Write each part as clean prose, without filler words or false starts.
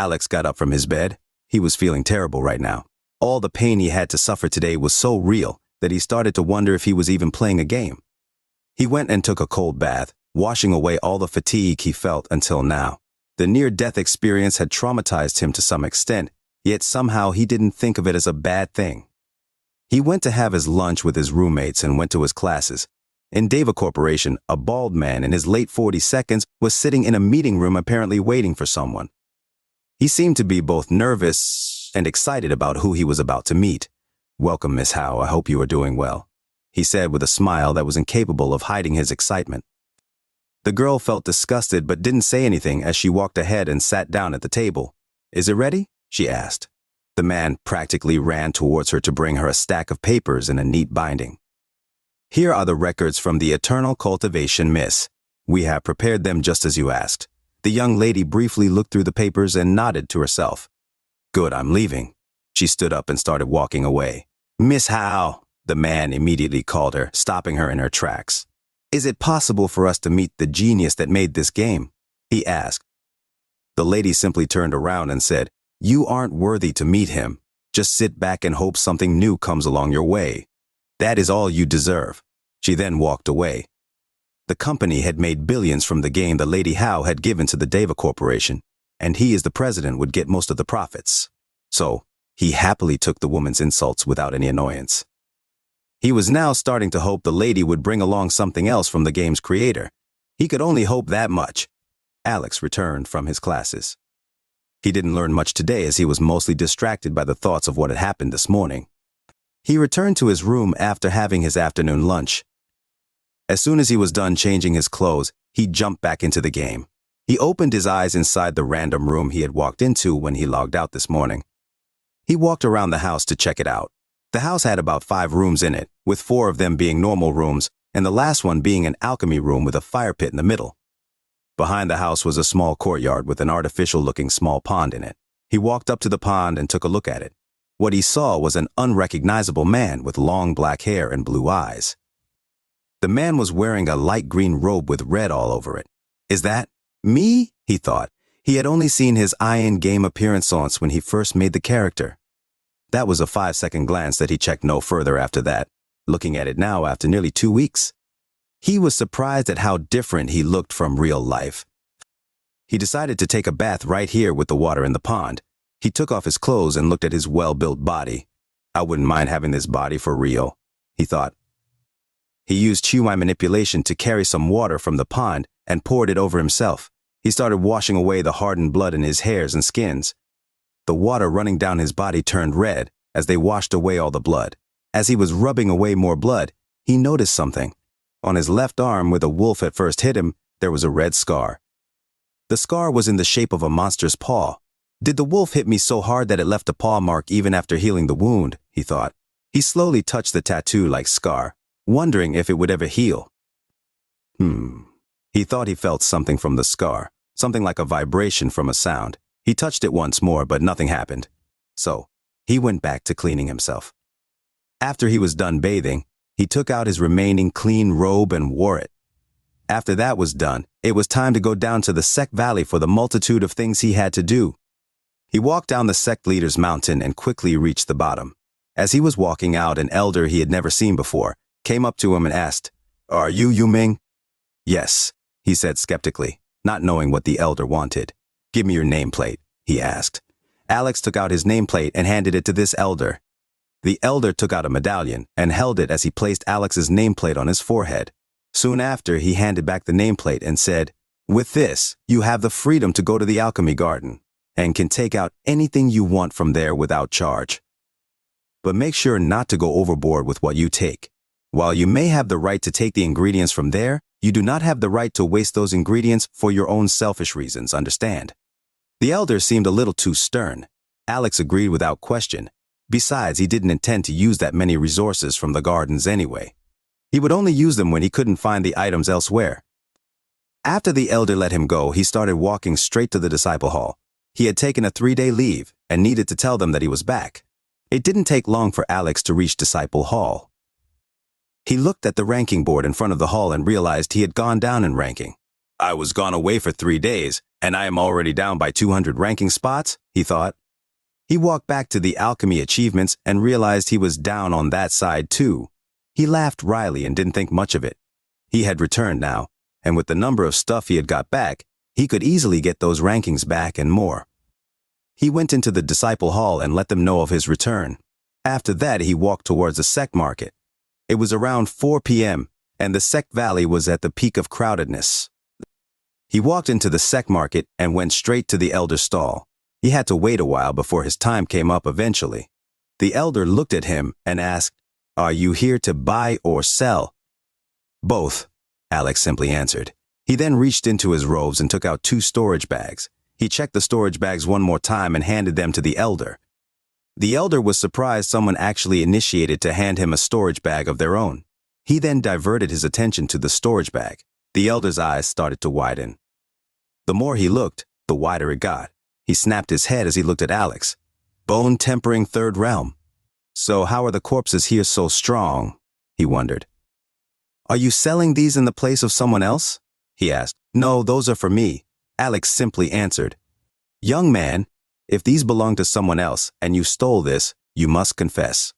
Alex got up from his bed. He was feeling terrible right now. All the pain he had to suffer today was so real that he started to wonder if he was even playing a game. He went and took a cold bath, washing away all the fatigue he felt until now. The near-death experience had traumatized him to some extent, yet somehow he didn't think of it as a bad thing. He went to have his lunch with his roommates and went to his classes. In Deva Corporation, a bald man in his late 40s was sitting in a meeting room apparently waiting for someone. He seemed to be both nervous and excited about who he was about to meet. "Welcome, Miss Howe. I hope you are doing well," he said with a smile that was incapable of hiding his excitement. The girl felt disgusted but didn't say anything as she walked ahead and sat down at the table. "Is it ready?" she asked. The man practically ran towards her to bring her a stack of papers in a neat binding. "Here are the records from the Eternal Cultivation, miss. We have prepared them just as you asked." The young lady briefly looked through the papers and nodded to herself. "Good, I'm leaving." She stood up and started walking away. "Miss Howe," the man immediately called her, stopping her in her tracks. "Is it possible for us to meet the genius that made this game?" he asked. The lady simply turned around and said, "You aren't worthy to meet him. Just sit back and hope something new comes along your way. That is all you deserve." She then walked away. The company had made billions from the game the Lady Howe had given to the Deva Corporation, and he as the president would get most of the profits. So, he happily took the woman's insults without any annoyance. He was now starting to hope the lady would bring along something else from the game's creator. He could only hope that much. Alex returned from his classes. He didn't learn much today as he was mostly distracted by the thoughts of what had happened this morning. He returned to his room after having his afternoon lunch. As soon as he was done changing his clothes, he jumped back into the game. He opened his eyes inside the random room he had walked into when he logged out this morning. He walked around the house to check it out. The house had about 5 rooms in it, with 4 of them being normal rooms, and the last one being an alchemy room with a fire pit in the middle. Behind the house was a small courtyard with an artificial-looking small pond in it. He walked up to the pond and took a look at it. What he saw was an unrecognizable man with long black hair and blue eyes. The man was wearing a light green robe with red all over it. "Is that me?" he thought. He had only seen his in-game appearance once when he first made the character. That was a 5-second glance that he checked no further after that, looking at it now after nearly 2 weeks. He was surprised at how different he looked from real life. He decided to take a bath right here with the water in the pond. He took off his clothes and looked at his well-built body. "I wouldn't mind having this body for real," he thought. He used Qi manipulation to carry some water from the pond and poured it over himself. He started washing away the hardened blood in his hairs and skins. The water running down his body turned red as they washed away all the blood. As he was rubbing away more blood, he noticed something. On his left arm, where the wolf had first hit him, there was a red scar. The scar was in the shape of a monster's paw. "Did the wolf hit me so hard that it left a paw mark even after healing the wound?" he thought. He slowly touched the tattoo-like scar, wondering if it would ever heal. He thought he felt something from the scar, something like a vibration from a sound. He touched it once more, but nothing happened. So, he went back to cleaning himself. After he was done bathing, he took out his remaining clean robe and wore it. After that was done, it was time to go down to the sect valley for the multitude of things he had to do. He walked down the sect leader's mountain and quickly reached the bottom. As he was walking out, an elder he had never seen before came up to him and asked, "Are you Yuming?" "Yes," he said skeptically, not knowing what the elder wanted. "Give me your nameplate," he asked. Alex took out his nameplate and handed it to this elder. The elder took out a medallion and held it as he placed Alex's nameplate on his forehead. Soon after, he handed back the nameplate and said, "With this, you have the freedom to go to the alchemy garden and can take out anything you want from there without charge. But make sure not to go overboard with what you take. While you may have the right to take the ingredients from there, you do not have the right to waste those ingredients for your own selfish reasons, understand?" The elder seemed a little too stern. Alex agreed without question. Besides, he didn't intend to use that many resources from the gardens anyway. He would only use them when he couldn't find the items elsewhere. After the elder let him go, he started walking straight to the disciple hall. He had taken a 3-day leave and needed to tell them that he was back. It didn't take long for Alex to reach disciple hall. He looked at the ranking board in front of the hall and realized he had gone down in ranking. "I was gone away for 3 days, And I am already down by 200 ranking spots, he thought. He walked back to the alchemy achievements and realized he was down on that side too. He laughed wryly and didn't think much of it. He had returned now, and with the number of stuff he had got back, he could easily get those rankings back and more. He went into the disciple hall and let them know of his return. After that, he walked towards the sect market. It was around 4 p.m., and the sect valley was at the peak of crowdedness. He walked into the sect market and went straight to the elder's stall. He had to wait a while before his time came up eventually. The elder looked at him and asked, "Are you here to buy or sell?" "Both," Alex simply answered. He then reached into his robes and took out 2 storage bags. He checked the storage bags one more time and handed them to the elder. The elder was surprised someone actually initiated to hand him a storage bag of their own. He then diverted his attention to the storage bag. The elder's eyes started to widen. The more he looked, the wider it got. He snapped his head as he looked at Alex. Bone-tempering third realm. So how are the corpses here so strong? He wondered. Are you selling these in the place of someone else? He asked. No, those are for me, Alex simply answered. Young man, if these belong to someone else and you stole this, you must confess.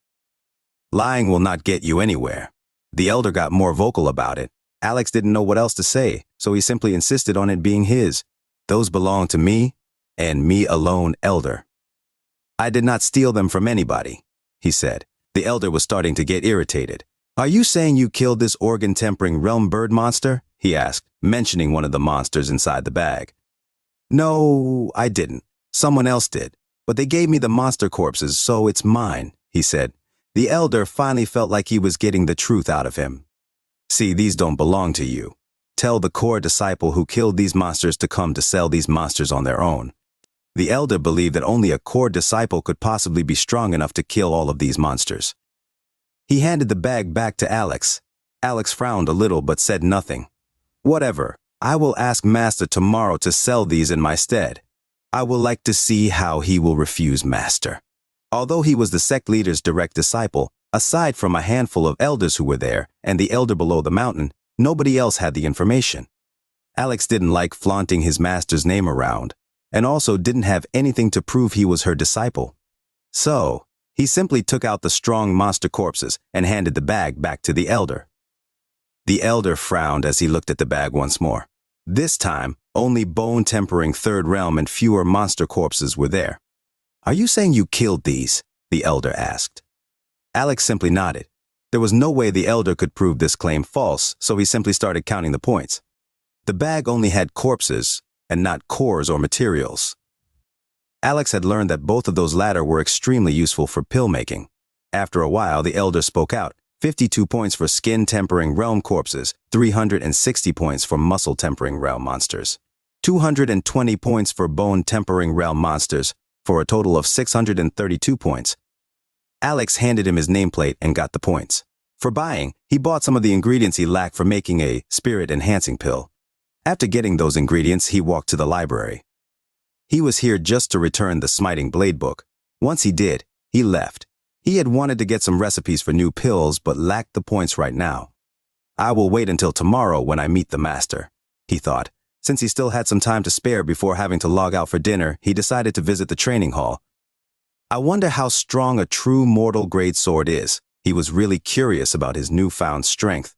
Lying will not get you anywhere. The elder got more vocal about it. Alex didn't know what else to say, so he simply insisted on it being his. Those belong to me, and me alone, elder. I did not steal them from anybody, he said. The elder was starting to get irritated. Are you saying you killed this organ-tempering realm bird monster? He asked, mentioning one of the monsters inside the bag. No, I didn't. Someone else did. But they gave me the monster corpses, so it's mine, he said. The elder finally felt like he was getting the truth out of him. See, these don't belong to you. Tell the core disciple who killed these monsters to come to sell these monsters on their own. The elder believed that only a core disciple could possibly be strong enough to kill all of these monsters. He handed the bag back to Alex. Alex frowned a little but said nothing. Whatever, I will ask Master tomorrow to sell these in my stead. I will like to see how he will refuse Master. Although he was the sect leader's direct disciple, aside from a handful of elders who were there and the elder below the mountain, nobody else had the information. Alex didn't like flaunting his master's name around, and also didn't have anything to prove he was her disciple. So, he simply took out the strong monster corpses and handed the bag back to the elder. The elder frowned as he looked at the bag once more. This time, only bone-tempering third realm and fewer monster corpses were there. Are you saying you killed these? The elder asked. Alex simply nodded. There was no way the elder could prove this claim false, so he simply started counting the points. The bag only had corpses, and not cores or materials. Alex had learned that both of those latter were extremely useful for pill making. After a while, the elder spoke out. 52 points for skin-tempering realm corpses, 360 points for muscle-tempering realm monsters, 220 points for bone-tempering realm monsters, for a total of 632 points. Alex handed him his nameplate and got the points. For buying, he bought some of the ingredients he lacked for making a spirit-enhancing pill. After getting those ingredients, he walked to the library. He was here just to return the Smiting Blade book. Once he did, he left. He had wanted to get some recipes for new pills, but lacked the points right now. I will wait until tomorrow when I meet the master, he thought. Since he still had some time to spare before having to log out for dinner, he decided to visit the training hall. I wonder how strong a true mortal grade sword is. He was really curious about his newfound strength.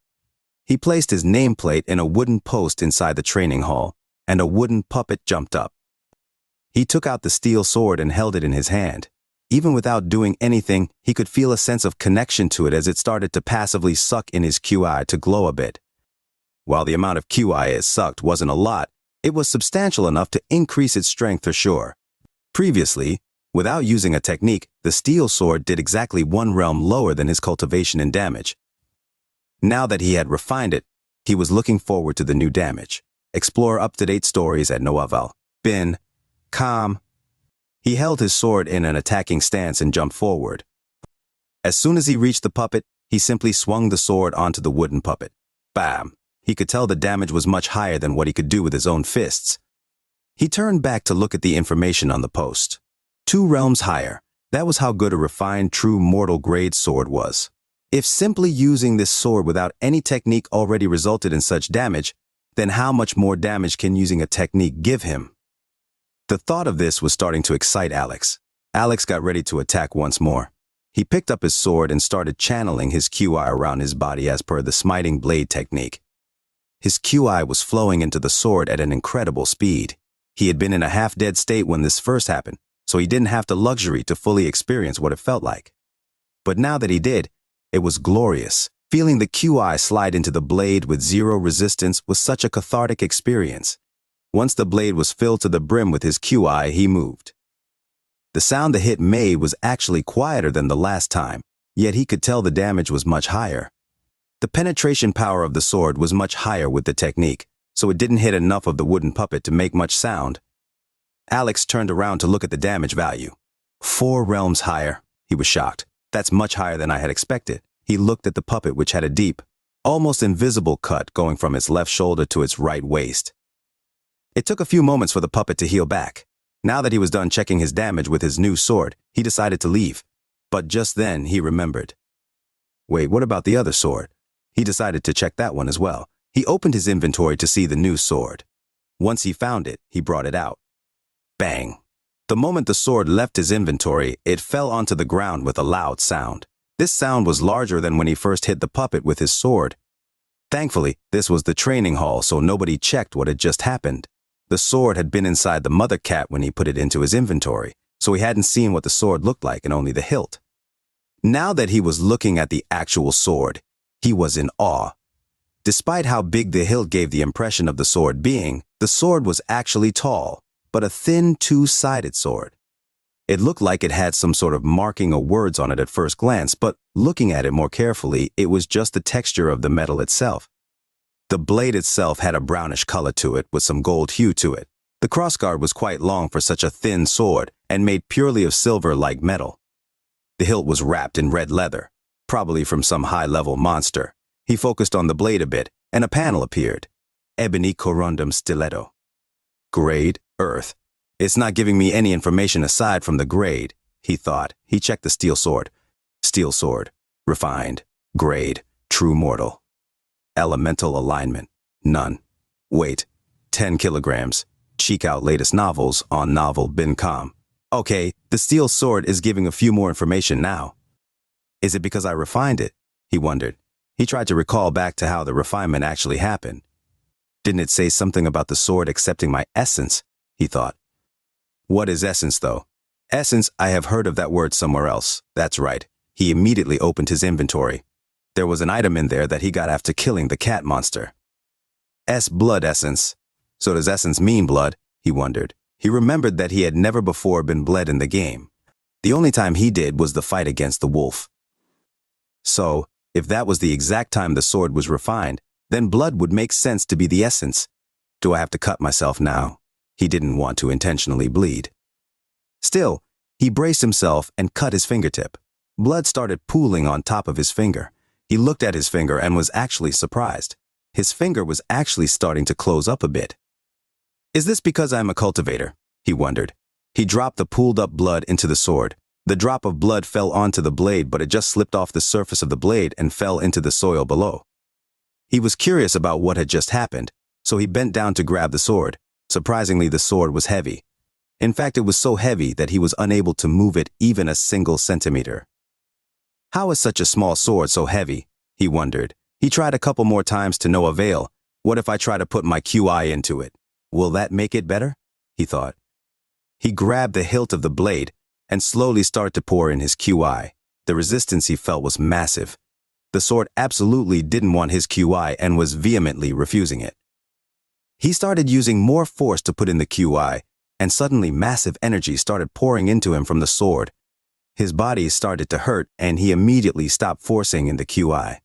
He placed his nameplate in a wooden post inside the training hall, and a wooden puppet jumped up. He took out the steel sword and held it in his hand. Even without doing anything, he could feel a sense of connection to it as it started to passively suck in his QI to glow a bit. While the amount of QI it sucked wasn't a lot, it was substantial enough to increase its strength for sure. Previously, without using a technique, the steel sword did exactly one realm lower than his cultivation in damage. Now that he had refined it, he was looking forward to the new damage. Explore up-to-date stories at noavel.com. He held his sword in an attacking stance and jumped forward. As soon as he reached the puppet, he simply swung the sword onto the wooden puppet. Bam! He could tell the damage was much higher than what he could do with his own fists. He turned back to look at the information on the post. 2 realms higher. That was how good a refined, true mortal grade sword was. If simply using this sword without any technique already resulted in such damage, then how much more damage can using a technique give him? The thought of this was starting to excite Alex. Alex got ready to attack once more. He picked up his sword and started channeling his QI around his body as per the smiting blade technique. His QI was flowing into the sword at an incredible speed. He had been in a half-dead state when this first happened, so he didn't have the luxury to fully experience what it felt like. But now that he did, it was glorious. Feeling the QI slide into the blade with zero resistance was such a cathartic experience. Once the blade was filled to the brim with his QI, he moved. The sound the hit made was actually quieter than the last time, yet he could tell the damage was much higher. The penetration power of the sword was much higher with the technique, so it didn't hit enough of the wooden puppet to make much sound. Alex turned around to look at the damage value. 4 realms higher. He was shocked. That's much higher than I had expected. He looked at the puppet, which had a deep, almost invisible cut going from its left shoulder to its right waist. It took a few moments for the puppet to heal back. Now that he was done checking his damage with his new sword, he decided to leave. But just then he remembered. Wait, what about the other sword? He decided to check that one as well. He opened his inventory to see the new sword. Once he found it, he brought it out. Bang! The moment the sword left his inventory, it fell onto the ground with a loud sound. This sound was larger than when he first hit the puppet with his sword. Thankfully, this was the training hall, so nobody checked what had just happened. The sword had been inside the mother cat when he put it into his inventory, so he hadn't seen what the sword looked like and only the hilt. Now that he was looking at the actual sword, he was in awe. Despite how big the hilt gave the impression of the sword being, the sword was actually tall, but a thin two-sided sword. It looked like it had some sort of marking or words on it at first glance, but looking at it more carefully, it was just the texture of the metal itself. The blade itself had a brownish color to it with some gold hue to it. The crossguard was quite long for such a thin sword and made purely of silver like metal. The hilt was wrapped in red leather, probably from some high-level monster. He focused on the blade a bit, and a panel appeared. Ebony corundum stiletto. Grade, Earth. It's not giving me any information aside from the grade, he thought. He checked the steel sword. Steel sword. Refined. Grade. True mortal. Elemental alignment. None. Weight. 10 kilograms. Check out latest novels on novel.com. Okay, the steel sword is giving a few more information now. Is it because I refined it? He wondered. He tried to recall back to how the refinement actually happened. Didn't it say something about the sword accepting my essence? He thought. What is essence, though? Essence, I have heard of that word somewhere else. That's right. He immediately opened his inventory. There was an item in there that he got after killing the cat monster. Blood essence. So does essence mean blood? He wondered. He remembered that he had never before been bled in the game. The only time he did was the fight against the wolf. So, if that was the exact time the sword was refined, then blood would make sense to be the essence. Do I have to cut myself now? He didn't want to intentionally bleed. Still, he braced himself and cut his fingertip. Blood started pooling on top of his finger. He looked at his finger and was actually surprised. His finger was actually starting to close up a bit. Is this because I'm a cultivator? He wondered. He dropped the pooled up blood into the sword. The drop of blood fell onto the blade, but it just slipped off the surface of the blade and fell into the soil below. He was curious about what had just happened, so he bent down to grab the sword. Surprisingly, the sword was heavy. In fact, it was so heavy that he was unable to move it even a single centimeter. How is such a small sword so heavy? He wondered. He tried a couple more times to no avail. What if I try to put my QI into it? Will that make it better? He thought. He grabbed the hilt of the blade and slowly started to pour in his QI. The resistance he felt was massive. The sword absolutely didn't want his QI and was vehemently refusing it. He started using more force to put in the QI, and suddenly massive energy started pouring into him from the sword. His body started to hurt, and he immediately stopped forcing in the QI.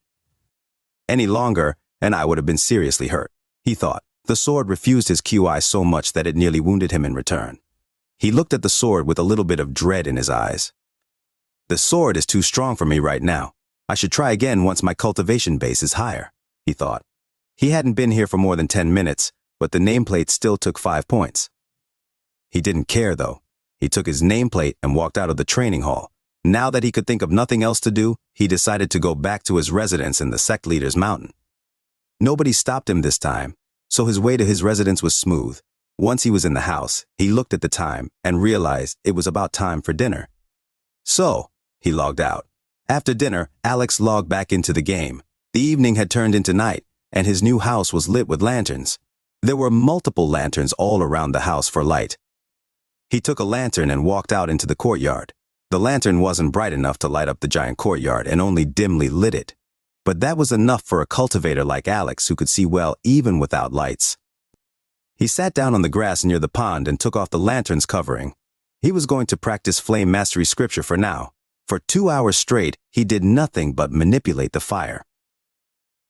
Any longer, and I would have been seriously hurt, he thought. The sword refused his QI so much that it nearly wounded him in return. He looked at the sword with a little bit of dread in his eyes. The sword is too strong for me right now. I should try again once my cultivation base is higher, he thought. He hadn't been here for more than 10 minutes, but the nameplate still took 5 points. He didn't care, though. He took his nameplate and walked out of the training hall. Now that he could think of nothing else to do, he decided to go back to his residence in the sect leader's mountain. Nobody stopped him this time, so his way to his residence was smooth. Once he was in the house, he looked at the time and realized it was about time for dinner. So, he logged out. After dinner, Alex logged back into the game. The evening had turned into night, and his new house was lit with lanterns. There were multiple lanterns all around the house for light. He took a lantern and walked out into the courtyard. The lantern wasn't bright enough to light up the giant courtyard and only dimly lit it. But that was enough for a cultivator like Alex who could see well even without lights. He sat down on the grass near the pond and took off the lantern's covering. He was going to practice flame mastery scripture for now. For 2 hours straight, he did nothing but manipulate the fire.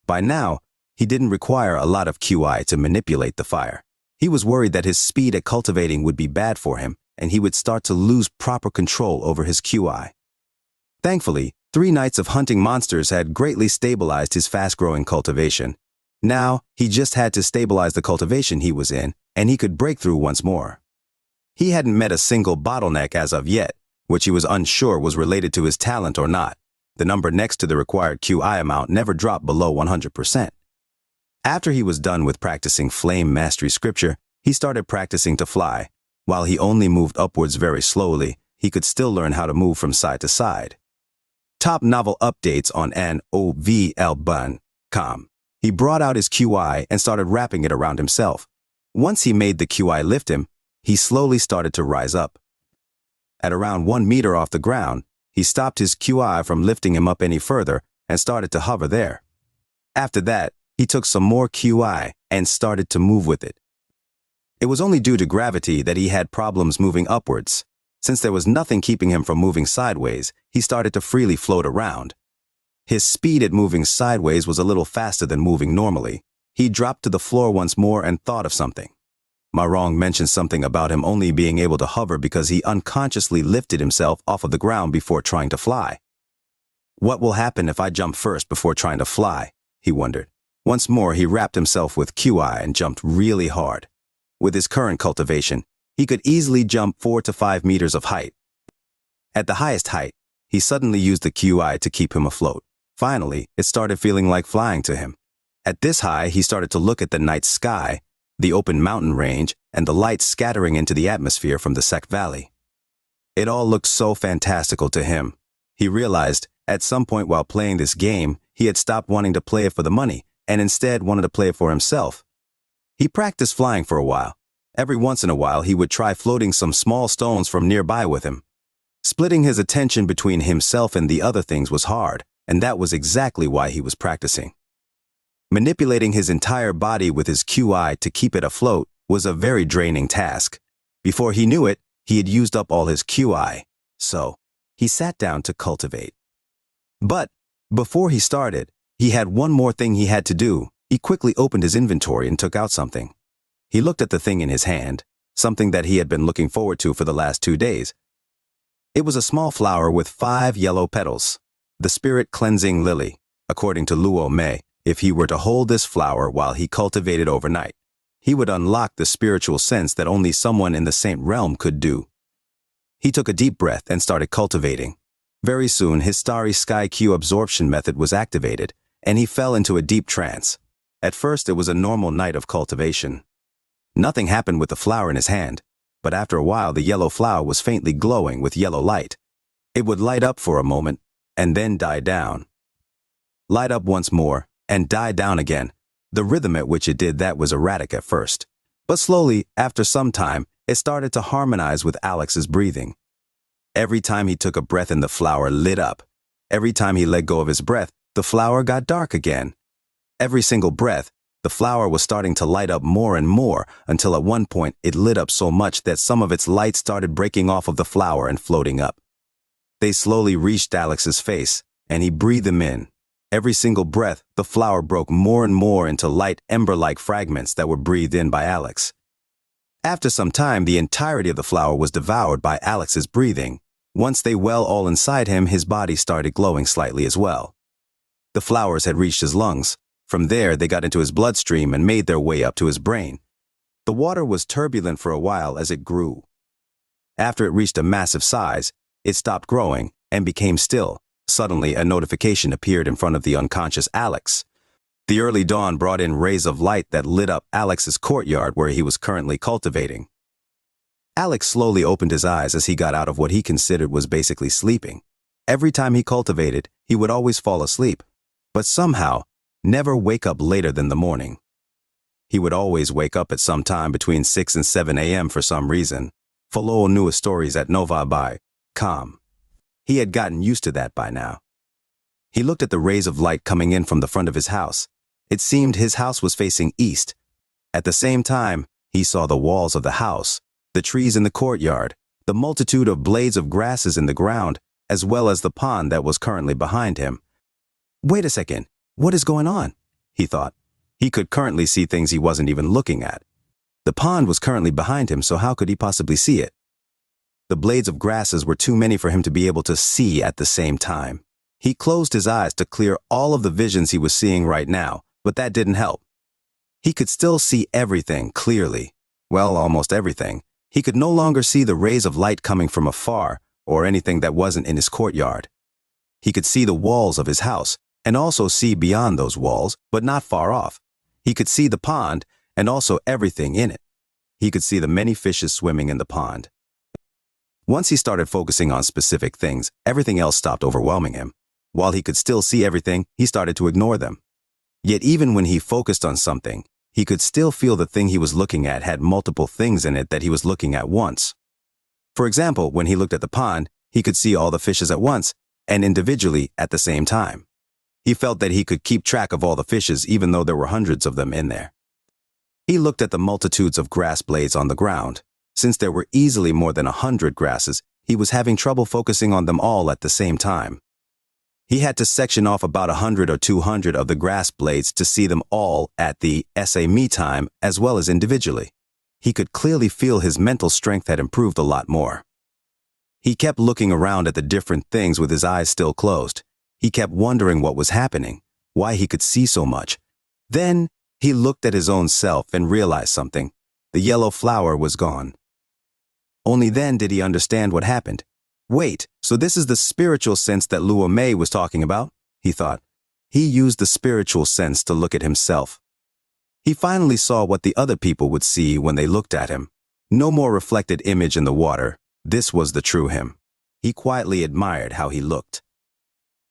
By now, he didn't require a lot of QI to manipulate the fire. He was worried that his speed at cultivating would be bad for him, and he would start to lose proper control over his QI. Thankfully, 3 nights of hunting monsters had greatly stabilized his fast-growing cultivation. Now, he just had to stabilize the cultivation he was in, and he could break through once more. He hadn't met a single bottleneck as of yet, which he was unsure was related to his talent or not. The number next to the required QI amount never dropped below 100%. After he was done with practicing flame mastery scripture, he started practicing to fly. While he only moved upwards very slowly, he could still learn how to move from side to side. Top novel updates on NOVL.com. He brought out his QI and started wrapping it around himself. Once he made the QI lift him, he slowly started to rise up. At around 1 meter off the ground, he stopped his QI from lifting him up any further and started to hover there. After that, he took some more QI and started to move with it. It was only due to gravity that he had problems moving upwards. Since there was nothing keeping him from moving sideways, he started to freely float around. His speed at moving sideways was a little faster than moving normally. He dropped to the floor once more and thought of something. Marong mentioned something about him only being able to hover because he unconsciously lifted himself off of the ground before trying to fly. What will happen if I jump first before trying to fly? He wondered. Once more, he wrapped himself with QI and jumped really hard. With his current cultivation, he could easily jump 4 to 5 meters of height. At the highest height, he suddenly used the QI to keep him afloat. Finally, it started feeling like flying to him. At this high, he started to look at the night sky, the open mountain range, and the light scattering into the atmosphere from the Sek Valley. It all looked so fantastical to him. He realized, at some point while playing this game, he had stopped wanting to play it for the money, and instead wanted to play it for himself. He practiced flying for a while. Every once in a while, he would try floating some small stones from nearby with him. Splitting his attention between himself and the other things was hard, and that was exactly why he was practicing. Manipulating his entire body with his QI to keep it afloat was a very draining task. Before he knew it, he had used up all his QI, so he sat down to cultivate. But before he started, he had one more thing he had to do. He quickly opened his inventory and took out something. He looked at the thing in his hand, something that he had been looking forward to for the last 2 days. It was a small flower with 5 yellow petals, the spirit-cleansing lily. According to Luo Mei, if he were to hold this flower while he cultivated overnight, he would unlock the spiritual sense that only someone in the same realm could do. He took a deep breath and started cultivating. Very soon, his starry sky Q absorption method was activated, and he fell into a deep trance. At first, it was a normal night of cultivation. Nothing happened with the flower in his hand, but after a while, the yellow flower was faintly glowing with yellow light. It would light up for a moment, and then die down. Light up once more, and die down again. The rhythm at which it did that was erratic at first. But slowly, after some time, it started to harmonize with Alex's breathing. Every time he took a breath in, the flower lit up. Every time he let go of his breath, the flower got dark again. Every single breath, the flower was starting to light up more and more until at one point it lit up so much that some of its light started breaking off of the flower and floating up. They slowly reached Alex's face, and he breathed them in. Every single breath, the flower broke more and more into light ember-like fragments that were breathed in by Alex. After some time, the entirety of the flower was devoured by Alex's breathing. Once they well all inside him, his body started glowing slightly as well. The flowers had reached his lungs. From there, they got into his bloodstream and made their way up to his brain. The water was turbulent for a while as it grew. After it reached a massive size, it stopped growing and became still. Suddenly, a notification appeared in front of the unconscious Alex. The early dawn brought in rays of light that lit up Alex's courtyard where he was currently cultivating. Alex slowly opened his eyes as he got out of what he considered was basically sleeping. Every time he cultivated, he would always fall asleep, but somehow never wake up later than the morning. He would always wake up at some time between 6 and 7 a.m. for some reason. Follow newest stories at nova.com. He had gotten used to that by now. He looked at the rays of light coming in from the front of his house. It seemed his house was facing east. At the same time, he saw the walls of the house, the trees in the courtyard, the multitude of blades of grasses in the ground, as well as the pond that was currently behind him. Wait a second, what is going on? He thought. He could currently see things he wasn't even looking at. The pond was currently behind him, so how could he possibly see it? The blades of grasses were too many for him to be able to see at the same time. He closed his eyes to clear all of the visions he was seeing right now, but that didn't help. He could still see everything clearly. Well, almost everything. He could no longer see the rays of light coming from afar or anything that wasn't in his courtyard. He could see the walls of his house and also see beyond those walls, but not far off. He could see the pond and also everything in it. He could see the many fishes swimming in the pond. Once he started focusing on specific things, everything else stopped overwhelming him. While he could still see everything, he started to ignore them. Yet even when he focused on something, he could still feel the thing he was looking at had multiple things in it that he was looking at once. For example, when he looked at the pond, he could see all the fishes at once and individually at the same time. He felt that he could keep track of all the fishes even though there were hundreds of them in there. He looked at the multitudes of grass blades on the ground. Since there were easily more than 100 grasses, he was having trouble focusing on them all at the same time. He had to section off about 100 or 200 of the grass blades to see them all at the me time as well as individually. He could clearly feel his mental strength had improved a lot more. He kept looking around at the different things with his eyes still closed. He kept wondering what was happening, why he could see so much. Then he looked at his own self and realized something. The yellow flower was gone. Only then did he understand what happened. Wait, so this is the spiritual sense that Luo Mei was talking about? He thought. He used the spiritual sense to look at himself. He finally saw what the other people would see when they looked at him. No more reflected image in the water. This was the true him. He quietly admired how he looked.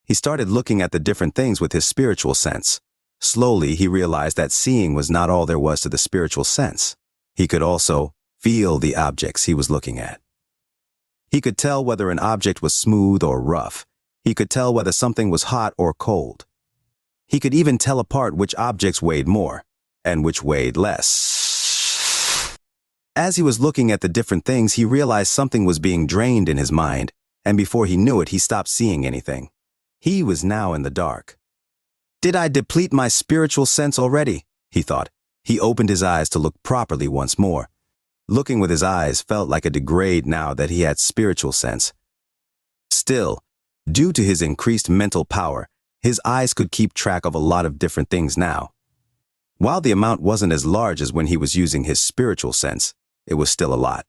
He started looking at the different things with his spiritual sense. Slowly, he realized that seeing was not all there was to the spiritual sense. He could also feel the objects he was looking at. He could tell whether an object was smooth or rough. He could tell whether something was hot or cold. He could even tell apart which objects weighed more and which weighed less. As he was looking at the different things, he realized something was being drained in his mind, and before he knew it, he stopped seeing anything. He was now in the dark. Did I deplete my spiritual sense already? He thought. He opened his eyes to look properly once more. Looking with his eyes felt like a degrade now that he had spiritual sense. Still, due to his increased mental power, his eyes could keep track of a lot of different things now. While the amount wasn't as large as when he was using his spiritual sense, it was still a lot.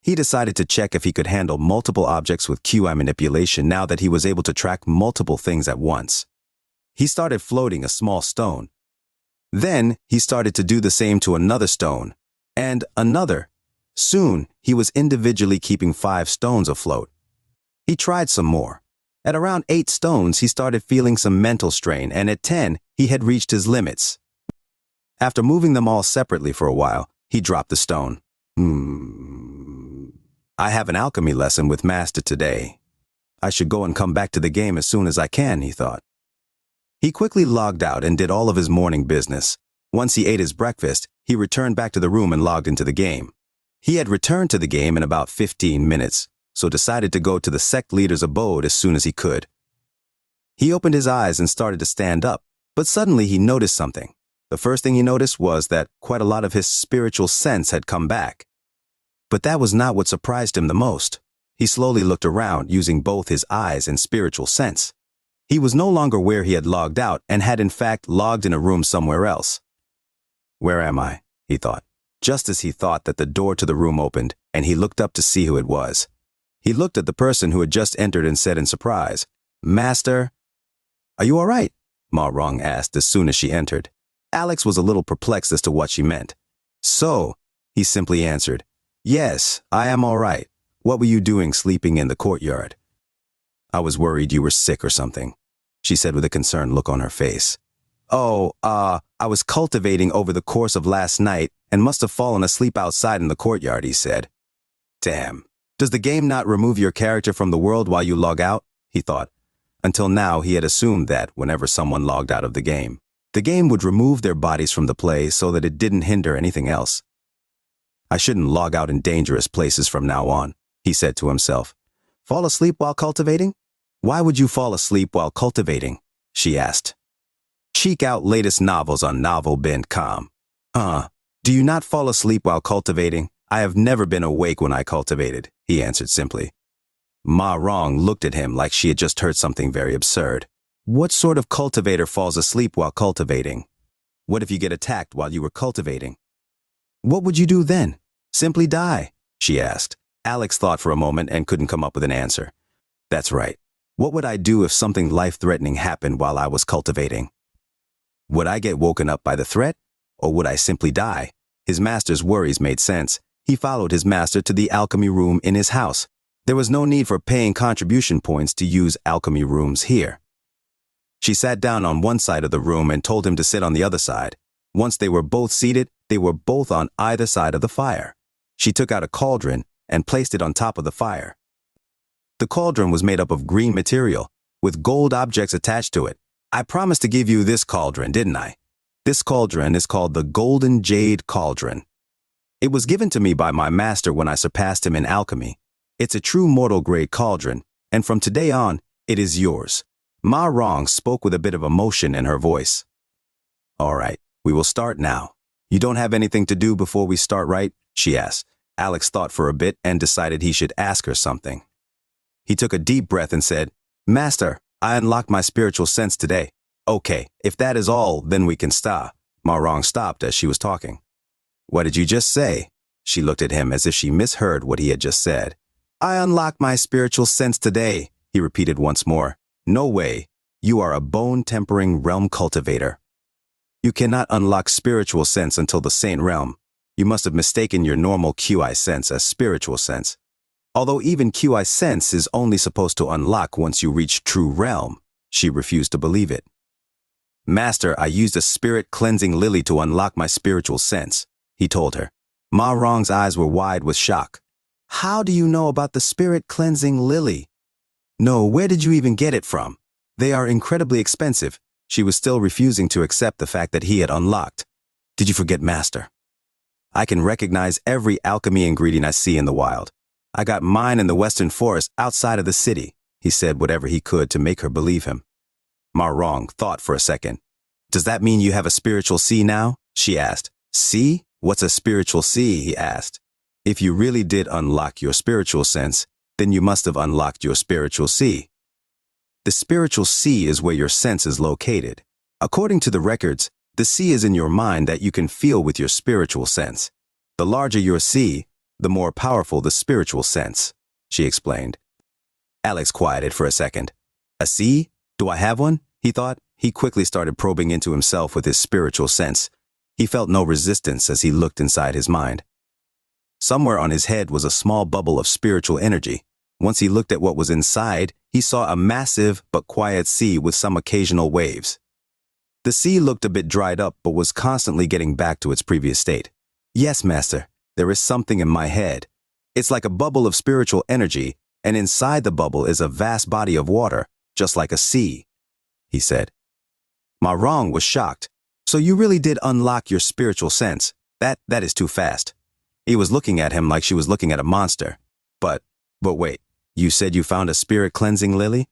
He decided to check if he could handle multiple objects with QI manipulation now that he was able to track multiple things at once. He started floating a small stone. Then he started to do the same to another stone, and another. Soon, he was individually keeping 5 stones afloat. He tried some more. At around 8 stones, he started feeling some mental strain, and at 10, he had reached his limits. After moving them all separately for a while, he dropped the stone. I have an alchemy lesson with Master today. I should go and come back to the game as soon as I can, he thought. He quickly logged out and did all of his morning business. Once he ate his breakfast, he returned back to the room and logged into the game. He had returned to the game in about 15 minutes, so decided to go to the sect leader's abode as soon as he could. He opened his eyes and started to stand up, but suddenly he noticed something. The first thing he noticed was that quite a lot of his spiritual sense had come back. But that was not what surprised him the most. He slowly looked around using both his eyes and spiritual sense. He was no longer where he had logged out and had in fact logged in a room somewhere else. Where am I? He thought. Just as he thought that the door to the room opened and he looked up to see who it was. He looked at the person who had just entered and said in surprise, "Master, are you all right?" Ma Rong asked as soon as she entered. Alex was a little perplexed as to what she meant. So, he simply answered, "Yes, I am all right. What were you doing sleeping in the courtyard?" "I was worried you were sick or something," she said with a concerned look on her face. "Oh, I was cultivating over the course of last night and must have fallen asleep outside in the courtyard," he said. Damn. Does the game not remove your character from the world while you log out? He thought. Until now, he had assumed that whenever someone logged out of the game would remove their bodies from the play so that it didn't hinder anything else. I shouldn't log out in dangerous places from now on, he said to himself. Fall asleep while cultivating? Why would you fall asleep while cultivating? She asked. Check out latest novels on novel.com. Do you not fall asleep while cultivating? I have never been awake when I cultivated, he answered simply. Ma Rong looked at him like she had just heard something very absurd. What sort of cultivator falls asleep while cultivating? What if you get attacked while you were cultivating? What would you do then? Simply die, she asked. Alex thought for a moment and couldn't come up with an answer. That's right. What would I do if something life-threatening happened while I was cultivating? Would I get woken up by the threat, or would I simply die? His master's worries made sense. He followed his master to the alchemy room in his house. There was no need for paying contribution points to use alchemy rooms here. She sat down on one side of the room and told him to sit on the other side. Once they were both seated, they were both on either side of the fire. She took out a cauldron and placed it on top of the fire. The cauldron was made up of green material, with gold objects attached to it. I promised to give you this cauldron, didn't I? This cauldron is called the Golden Jade Cauldron. It was given to me by my master when I surpassed him in alchemy. It's a true mortal-grade cauldron, and from today on, it is yours. Ma Rong spoke with a bit of emotion in her voice. All right, we will start now. You don't have anything to do before we start, right? She asked. Alex thought for a bit and decided he should ask her something. He took a deep breath and said, Master, I unlocked my spiritual sense today. Okay, if that is all, then we can stop. Ma Rong stopped as she was talking. What did you just say? She looked at him as if she misheard what he had just said. I unlocked my spiritual sense today, he repeated once more. No way. You are a bone-tempering realm cultivator. You cannot unlock spiritual sense until the Saint realm. You must have mistaken your normal QI sense as spiritual sense. Although even QI sense is only supposed to unlock once you reach true realm, she refused to believe it. Master, I used a spirit cleansing lily to unlock my spiritual sense, he told her. Ma Rong's eyes were wide with shock. How do you know about the spirit cleansing lily? No, where did you even get it from? They are incredibly expensive. She was still refusing to accept the fact that he had unlocked. Did you forget, Master? I can recognize every alchemy ingredient I see in the wild. I got mine in the western forest outside of the city, he said whatever he could to make her believe him. Ma Rong thought for a second. Does that mean you have a spiritual see now? She asked. See? What's a spiritual see? He asked. If you really did unlock your spiritual sense, then you must have unlocked your spiritual see. The spiritual see is where your sense is located. According to the records, the see is in your mind that you can feel with your spiritual sense. The larger your see, the more powerful the spiritual sense, she explained. Alex quieted for a second. A see? Do I have one? He thought. He quickly started probing into himself with his spiritual sense. He felt no resistance as he looked inside his mind. Somewhere on his head was a small bubble of spiritual energy. Once he looked at what was inside, he saw a massive but quiet sea with some occasional waves. The sea looked a bit dried up but was constantly getting back to its previous state. Yes, Master, there is something in my head. It's like a bubble of spiritual energy, and inside the bubble is a vast body of water, just like a sea, he said. Ma Rong was shocked. So you really did unlock your spiritual sense. That is too fast. He was looking at him like she was looking at a monster. But wait, you said you found a spirit cleansing lily?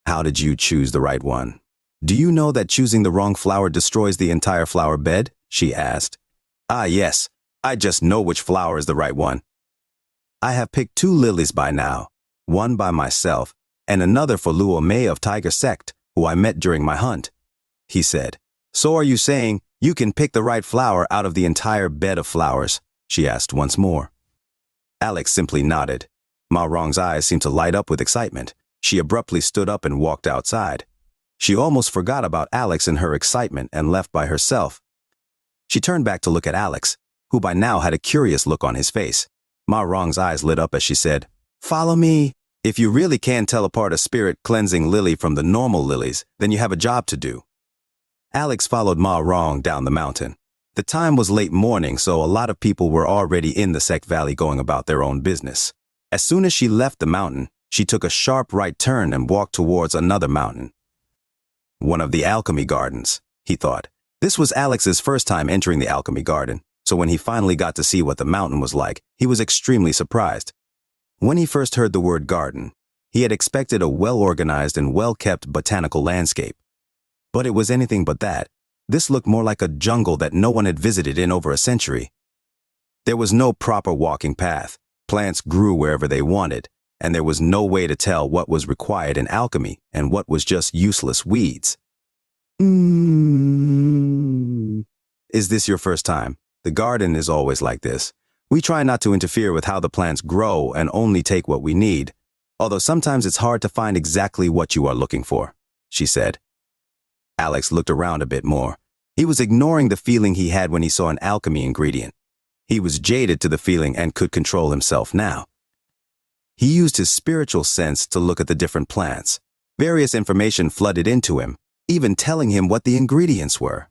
How did you choose the right one? Do you know that choosing the wrong flower destroys the entire flower bed? She asked. Ah, yes. I just know which flower is the right one. I have picked 2 lilies by now, one by myself, and another for Luo Mei of Tiger Sect, who I met during my hunt, he said. So are you saying you can pick the right flower out of the entire bed of flowers? She asked once more. Alex simply nodded. Ma Rong's eyes seemed to light up with excitement. She abruptly stood up and walked outside. She almost forgot about Alex in her excitement and left by herself. She turned back to look at Alex, who by now had a curious look on his face. Ma Rong's eyes lit up as she said, "Follow me. If you really can tell apart a spirit-cleansing lily from the normal lilies, then you have a job to do." Alex followed Ma Rong down the mountain. The time was late morning, so a lot of people were already in the Sect Valley going about their own business. As soon as she left the mountain, she took a sharp right turn and walked towards another mountain. One of the alchemy gardens, he thought. This was Alex's first time entering the alchemy garden, so when he finally got to see what the mountain was like, he was extremely surprised. When he first heard the word garden, he had expected a well-organized and well-kept botanical landscape. But it was anything but that. This looked more like a jungle that no one had visited in over a century. There was no proper walking path. Plants grew wherever they wanted, and there was no way to tell what was required in alchemy and what was just useless weeds. Is this your first time? The garden is always like this. We try not to interfere with how the plants grow and only take what we need, although sometimes it's hard to find exactly what you are looking for, she said. Alex looked around a bit more. He was ignoring the feeling he had when he saw an alchemy ingredient. He was jaded to the feeling and could control himself now. He used his spiritual sense to look at the different plants. Various information flooded into him, even telling him what the ingredients were.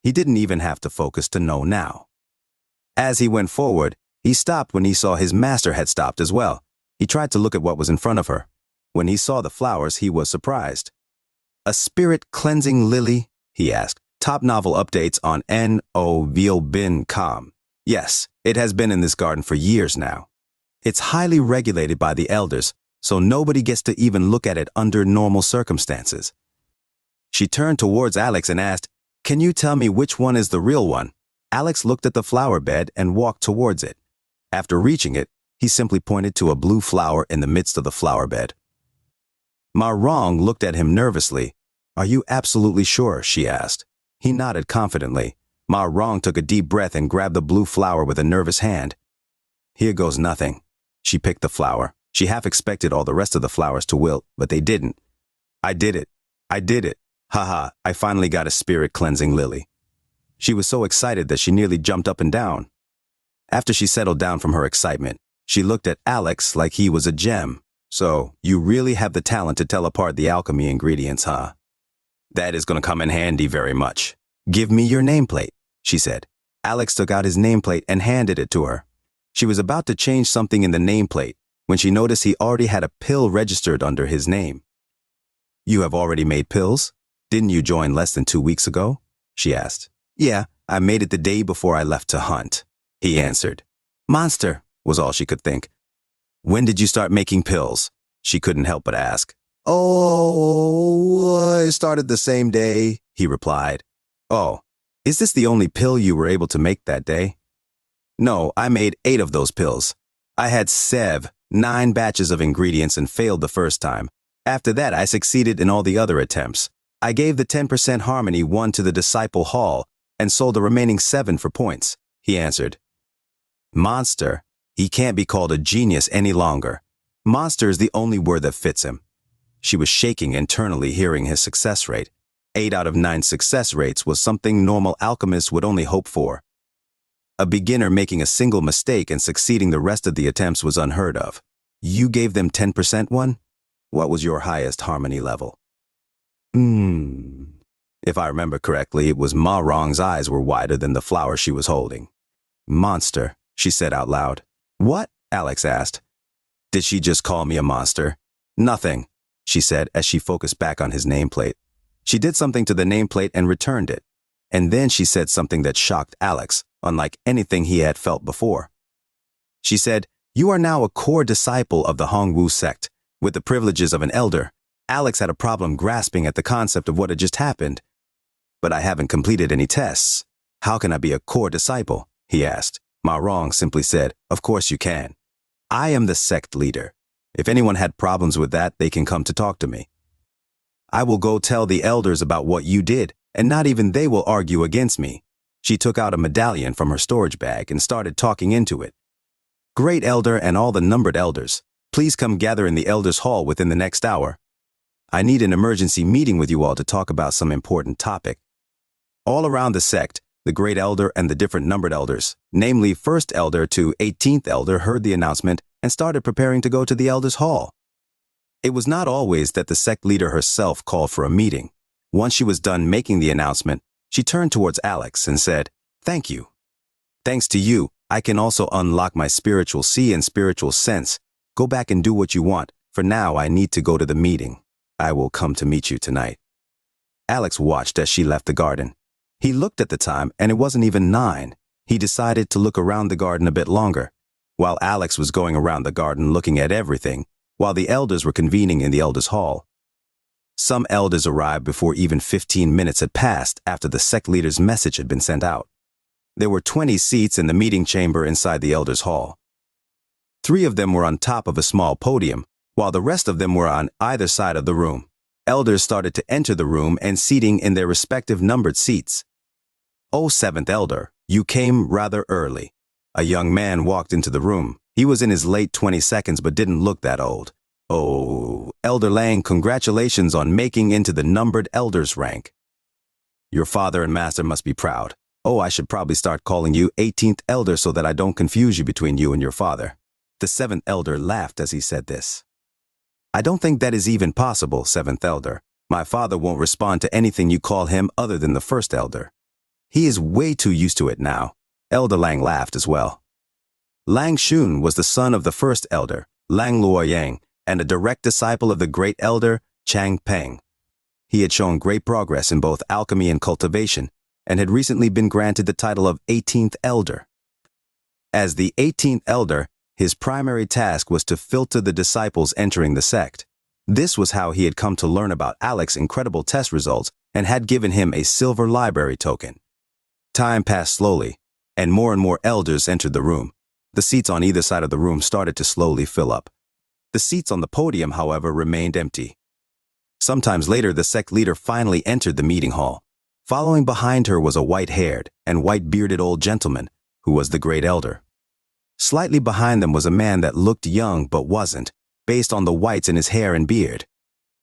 He didn't even have to focus to know now. As he went forward, he stopped when he saw his master had stopped as well. He tried to look at what was in front of her. When he saw the flowers, he was surprised. "A spirit-cleansing lily?" he asked. "Top novel updates on NOVBIN.com. Yes, it has been in this garden for years now. It's highly regulated by the elders, so nobody gets to even look at it under normal circumstances." She turned towards Alex and asked, "Can you tell me which one is the real one?" Alex looked at the flower bed and walked towards it. After reaching it, he simply pointed to a blue flower in the midst of the flower bed. Ma Rong looked at him nervously. "Are you absolutely sure?" she asked. He nodded confidently. Ma Rong took a deep breath and grabbed the blue flower with a nervous hand. "Here goes nothing." She picked the flower. She half expected all the rest of the flowers to wilt, but they didn't. "I did it. I did it. Haha, I finally got a spirit-cleansing lily." She was so excited that she nearly jumped up and down. After she settled down from her excitement, she looked at Alex like he was a gem. "So, you really have the talent to tell apart the alchemy ingredients, huh? That is going to come in handy very much. Give me your nameplate," she said. Alex took out his nameplate and handed it to her. She was about to change something in the nameplate when she noticed he already had a pill registered under his name. "You have already made pills? Didn't you join less than 2 weeks ago?" she asked. "Yeah, I made it the day before I left to hunt," he answered. "Monster," was all she could think. "When did you start making pills?" she couldn't help but ask. "Oh, I started the same day," he replied. "Oh, is this the only pill you were able to make that day?" "No, I made 8 of those pills. I had 9 batches of ingredients and failed the first time. After that, I succeeded in all the other attempts. I gave the 10% harmony one to the disciple hall and sold the remaining 7 for points," he answered. Monster. He can't be called a genius any longer. Monster is the only word that fits him. She was shaking internally hearing his success rate. 8 out of 9 success rates was something normal alchemists would only hope for. A beginner making a single mistake and succeeding the rest of the attempts was unheard of. You gave them 10% one? What was your highest harmony level? If I remember correctly, it was Ma Rong's eyes were wider than the flower she was holding. "Monster," she said out loud. "What?" Alex asked. "Did she just call me a monster?" "Nothing," she said as she focused back on his nameplate. She did something to the nameplate and returned it. And then she said something that shocked Alex, unlike anything he had felt before. She said, "You are now a core disciple of the Hongwu sect, with the privileges of an elder." Alex had a problem grasping at the concept of what had just happened. "But I haven't completed any tests. How can I be a core disciple?" he asked. Ma Rong simply said, "Of course you can. I am the sect leader. If anyone had problems with that, they can come to talk to me. I will go tell the elders about what you did, and not even they will argue against me." She took out a medallion from her storage bag and started talking into it. "Great elder and all the numbered elders, please come gather in the elders' hall within the next hour." I need an emergency meeting with you all to talk about some important topic. All around the sect, the great elder and the different numbered elders, namely 1st elder to 18th elder, heard the announcement and started preparing to go to the elders' hall. It was not always that the sect leader herself called for a meeting. Once she was done making the announcement, she turned towards Alex and said, "Thank you. Thanks to you, I can also unlock my spiritual see and spiritual sense. Go back and do what you want. For now, I need to go to the meeting. I will come to meet you tonight." Alex watched as she left the garden. He looked at the time and it wasn't even 9. He decided to look around the garden a bit longer. While Alex was going around the garden looking at everything, while the elders were convening in the elders' hall. Some elders arrived before even 15 minutes had passed after the sect leader's message had been sent out. There were 20 seats in the meeting chamber inside the elders' hall. 3 of them were on top of a small podium, while the rest of them were on either side of the room. Elders started to enter the room and seating in their respective numbered seats. "Oh, 7th elder, you came rather early." A young man walked into the room. He was in his late 22nd but didn't look that old. "Oh, Elder Lang, congratulations on making into the numbered elders rank. Your father and master must be proud. Oh, I should probably start calling you 18th elder so that I don't confuse you between you and your father." The 7th elder laughed as he said this. "I don't think that is even possible, 7th elder. My father won't respond to anything you call him other than the 1st elder. He is way too used to it now." Elder Lang laughed as well. Lang Shun was the son of the 1st elder, Lang Luoyang, and a direct disciple of the great elder, Chang Peng. He had shown great progress in both alchemy and cultivation, and had recently been granted the title of 18th elder. As the 18th elder, his primary task was to filter the disciples entering the sect. This was how he had come to learn about Alex's incredible test results and had given him a silver library token. Time passed slowly, and more elders entered the room. The seats on either side of the room started to slowly fill up. The seats on the podium, however, remained empty. Sometimes later, the sect leader finally entered the meeting hall. Following behind her was a white-haired and white-bearded old gentleman, who was the great elder. Slightly behind them was a man that looked young but wasn't, based on the whites in his hair and beard.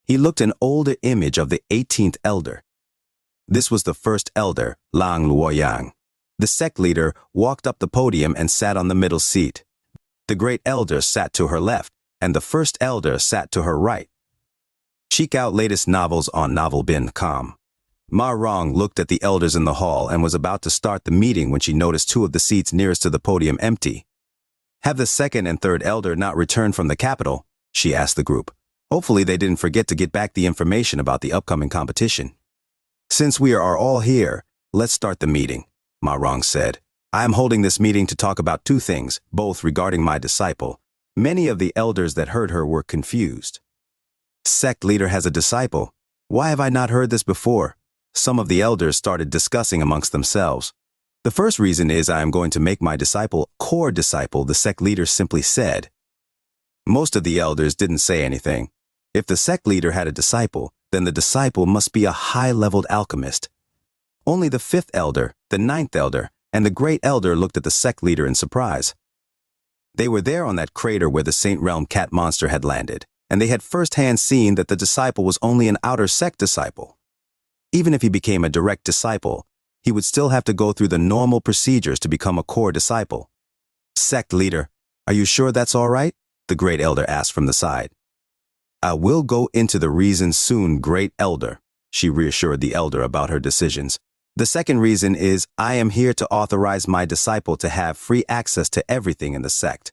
He looked an older image of the 18th elder. This was the 1st elder, Lang Luoyang. The sect leader walked up the podium and sat on the middle seat. The great elder sat to her left, and the 1st elder sat to her right. Check out latest novels on novel.com. Ma Rong looked at the elders in the hall and was about to start the meeting when she noticed 2 of the seats nearest to the podium empty. "Have the 2nd and 3rd elder not returned from the capital?" she asked the group. Hopefully they didn't forget to get back the information about the upcoming competition. "Since we are all here, let's start the meeting," Ma Rong said. "I am holding this meeting to talk about 2 things, both regarding my disciple." Many of the elders that heard her were confused. "Sect leader has a disciple. Why have I not heard this before?" Some of the elders started discussing amongst themselves. "The first reason is I am going to make my disciple core disciple," the sect leader simply said. Most of the elders didn't say anything. If the sect leader had a disciple, then the disciple must be a high-leveled alchemist. Only the 5th elder, the 9th elder, and the great elder looked at the sect leader in surprise. They were there on that crater where the Saint Realm cat monster had landed, and they had firsthand seen that the disciple was only an outer sect disciple. Even if he became a direct disciple, he would still have to go through the normal procedures to become a core disciple. "Sect leader, are you sure that's all right?" the great elder asked from the side. "I will go into the reasons soon, great elder," she reassured the elder about her decisions. "The second reason is I am here to authorize my disciple to have free access to everything in the sect."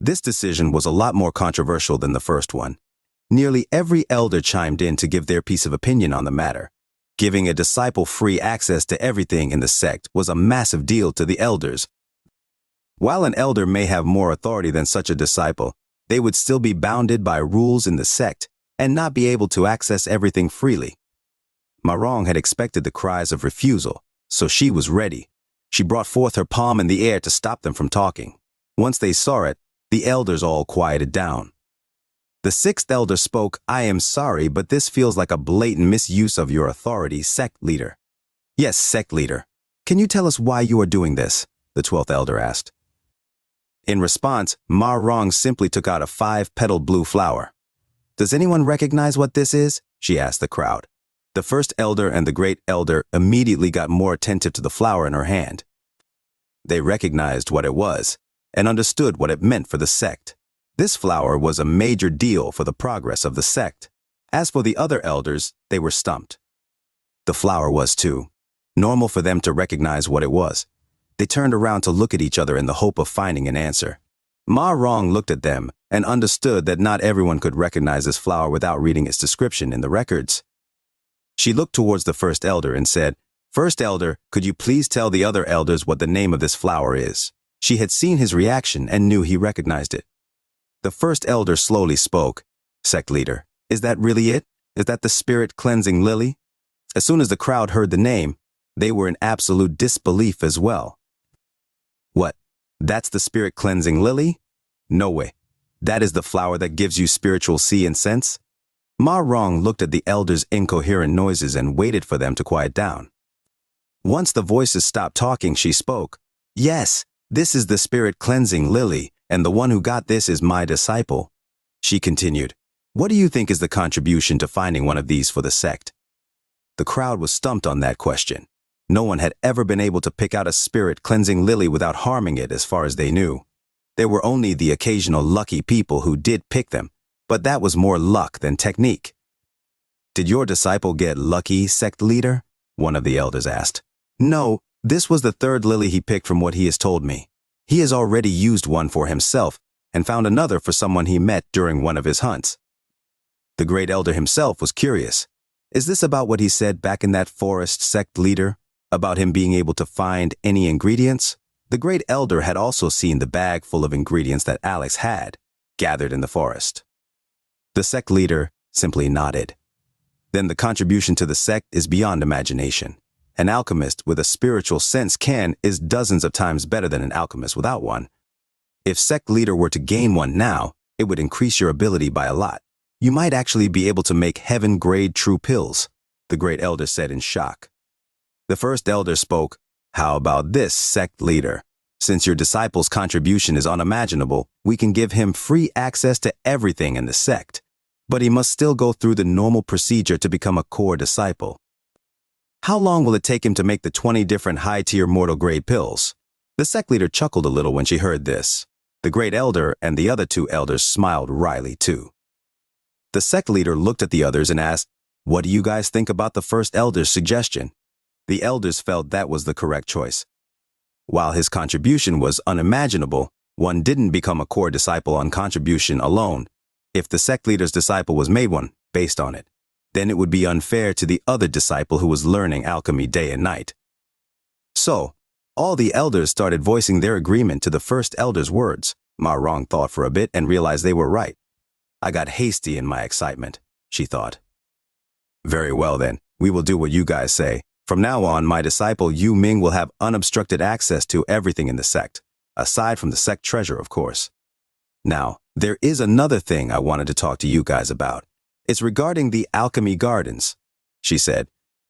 This decision was a lot more controversial than the first one. Nearly every elder chimed in to give their piece of opinion on the matter. Giving a disciple free access to everything in the sect was a massive deal to the elders. While an elder may have more authority than such a disciple, they would still be bounded by rules in the sect and not be able to access everything freely. Ma Rong had expected the cries of refusal, so she was ready. She brought forth her palm in the air to stop them from talking. Once they saw it, the elders all quieted down. The 6th elder spoke, "I am sorry, but this feels like a blatant misuse of your authority, sect leader." "Yes, sect leader. Can you tell us why you are doing this?" the 12th elder asked. In response, Ma Rong simply took out a 5-petaled blue flower. Does anyone recognize what this is? She asked the crowd. The first elder and the great elder immediately got more attentive to the flower in her hand. They recognized what it was and understood what it meant for the sect. This flower was a major deal for the progress of the sect. As for the other elders, they were stumped. The flower was too. Normal for them to recognize what it was. They turned around to look at each other in the hope of finding an answer. Ma Rong looked at them and understood that not everyone could recognize this flower without reading its description in the records. She looked towards the first elder and said, "First elder, could you please tell the other elders what the name of this flower is?" She had seen his reaction and knew he recognized it. The first elder slowly spoke. "Sect leader, is that really it? Is that the spirit cleansing lily?" As soon as the crowd heard the name, they were in absolute disbelief as well. "What? That's the spirit cleansing lily? No way. That is the flower that gives you spiritual see and sense?" Ma Rong looked at the elders' incoherent noises and waited for them to quiet down. Once the voices stopped talking, she spoke. "Yes, this is the spirit cleansing lily, and the one who got this is my disciple." She continued, "What do you think is the contribution to finding one of these for the sect?" The crowd was stumped on that question. No one had ever been able to pick out a spirit cleansing lily without harming it as far as they knew. There were only the occasional lucky people who did pick them, but that was more luck than technique. "Did your disciple get lucky, sect leader?" one of the elders asked. "No, this was the third lily he picked from what he has told me. He has already used one for himself and found another for someone he met during one of his hunts." The great elder himself was curious. Is this about what he said back in that forest, sect leader? About him being able to find any ingredients? The great elder had also seen the bag full of ingredients that Alex had gathered in the forest. The sect leader simply nodded. "Then the contribution to the sect is beyond imagination. An alchemist with a spiritual sense is dozens of times better than an alchemist without one. If sect leader were to gain one now, it would increase your ability by a lot. You might actually be able to make heaven-grade true pills," the great elder said in shock. The first elder spoke. "How about this, sect leader? Since your disciple's contribution is unimaginable, we can give him free access to everything in the sect. But he must still go through the normal procedure to become a core disciple. How long will it take him to make the 20 different high-tier mortal-grade pills?" The sect leader chuckled a little when she heard this. The great elder and the other two elders smiled wryly too. The sect leader looked at the others and asked, "What do you guys think about the first elder's suggestion?" The elders felt that was the correct choice. While his contribution was unimaginable, one didn't become a core disciple on contribution alone. If the sect leader's disciple was made one based on it, then it would be unfair to the other disciple who was learning alchemy day and night. So, all the elders started voicing their agreement to the first elder's words. Ma Rong thought for a bit and realized they were right. "I got hasty in my excitement," she thought. "Very well then, we will do what you guys say. From now on, my disciple Yu Ming will have unobstructed access to everything in the sect, aside from the sect treasure, of course. Now, there is another thing I wanted to talk to you guys about. It's regarding the alchemy gardens," she said.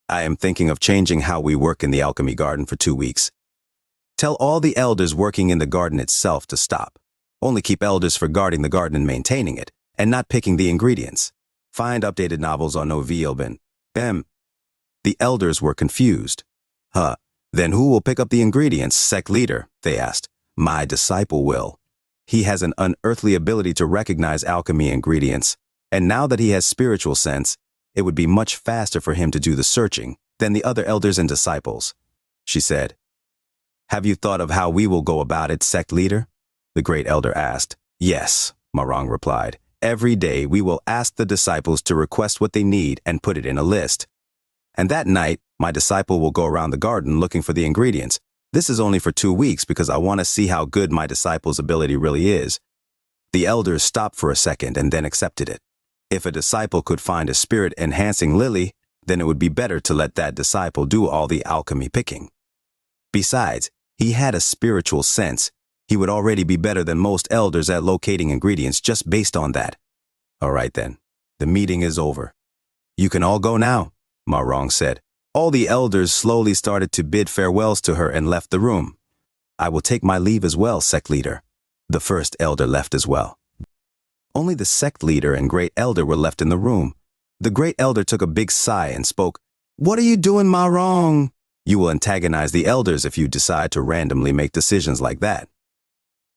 "I am thinking of changing how we work in the alchemy garden for 2 weeks. Tell all the elders working in the garden itself to stop. Only keep elders for guarding the garden and maintaining it, and not picking the ingredients. Find updated novels on Novielben. The elders were confused. Then who will pick up the ingredients, sect leader?" they asked. "My disciple will. He has an unearthly ability to recognize alchemy ingredients, and now that he has spiritual sense, it would be much faster for him to do the searching than the other elders and disciples," she said. "Have you thought of how we will go about it, sect leader?" the great elder asked. "Yes," Ma Rong replied. "Every day we will ask the disciples to request what they need and put it in a list. And that night, my disciple will go around the garden looking for the ingredients. This is only for 2 weeks because I want to see how good my disciple's ability really is." The elders stopped for a second and then accepted it. If a disciple could find a spirit-enhancing lily, then it would be better to let that disciple do all the alchemy picking. Besides, he had a spiritual sense. He would already be better than most elders at locating ingredients just based on that. "All right then, the meeting is over. You can all go now," Ma Rong said. All the elders slowly started to bid farewells to her and left the room. "I will take my leave as well, sect leader." The first elder left as well. Only the sect leader and great elder were left in the room. The great elder took a big sigh and spoke, "What are you doing, ma wrong?" You will antagonize the elders if you decide to randomly make decisions like that.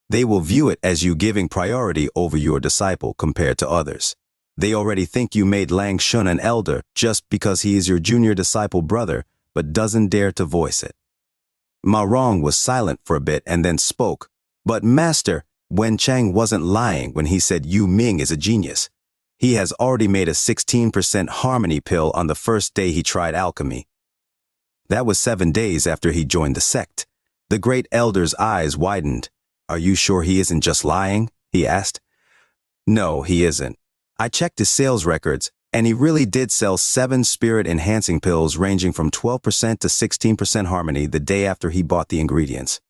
They will view it as you giving priority over your disciple compared to others. They already think you made Lang Shun an elder just because he is your junior disciple brother, but doesn't dare to voice it. Ma Rong was silent for a bit and then spoke, "But Master, Wen Chang wasn't lying when he said Yu Ming is a genius. He has already made a 16% harmony pill on the first day he tried alchemy." That was 7 days after he joined the sect. The great elder's eyes widened. "Are you sure he isn't just lying?" he asked. "No, he isn't. I checked his sales records, and he really did sell 7 spirit-enhancing pills ranging from 12% to 16% harmony the day after he bought the ingredients.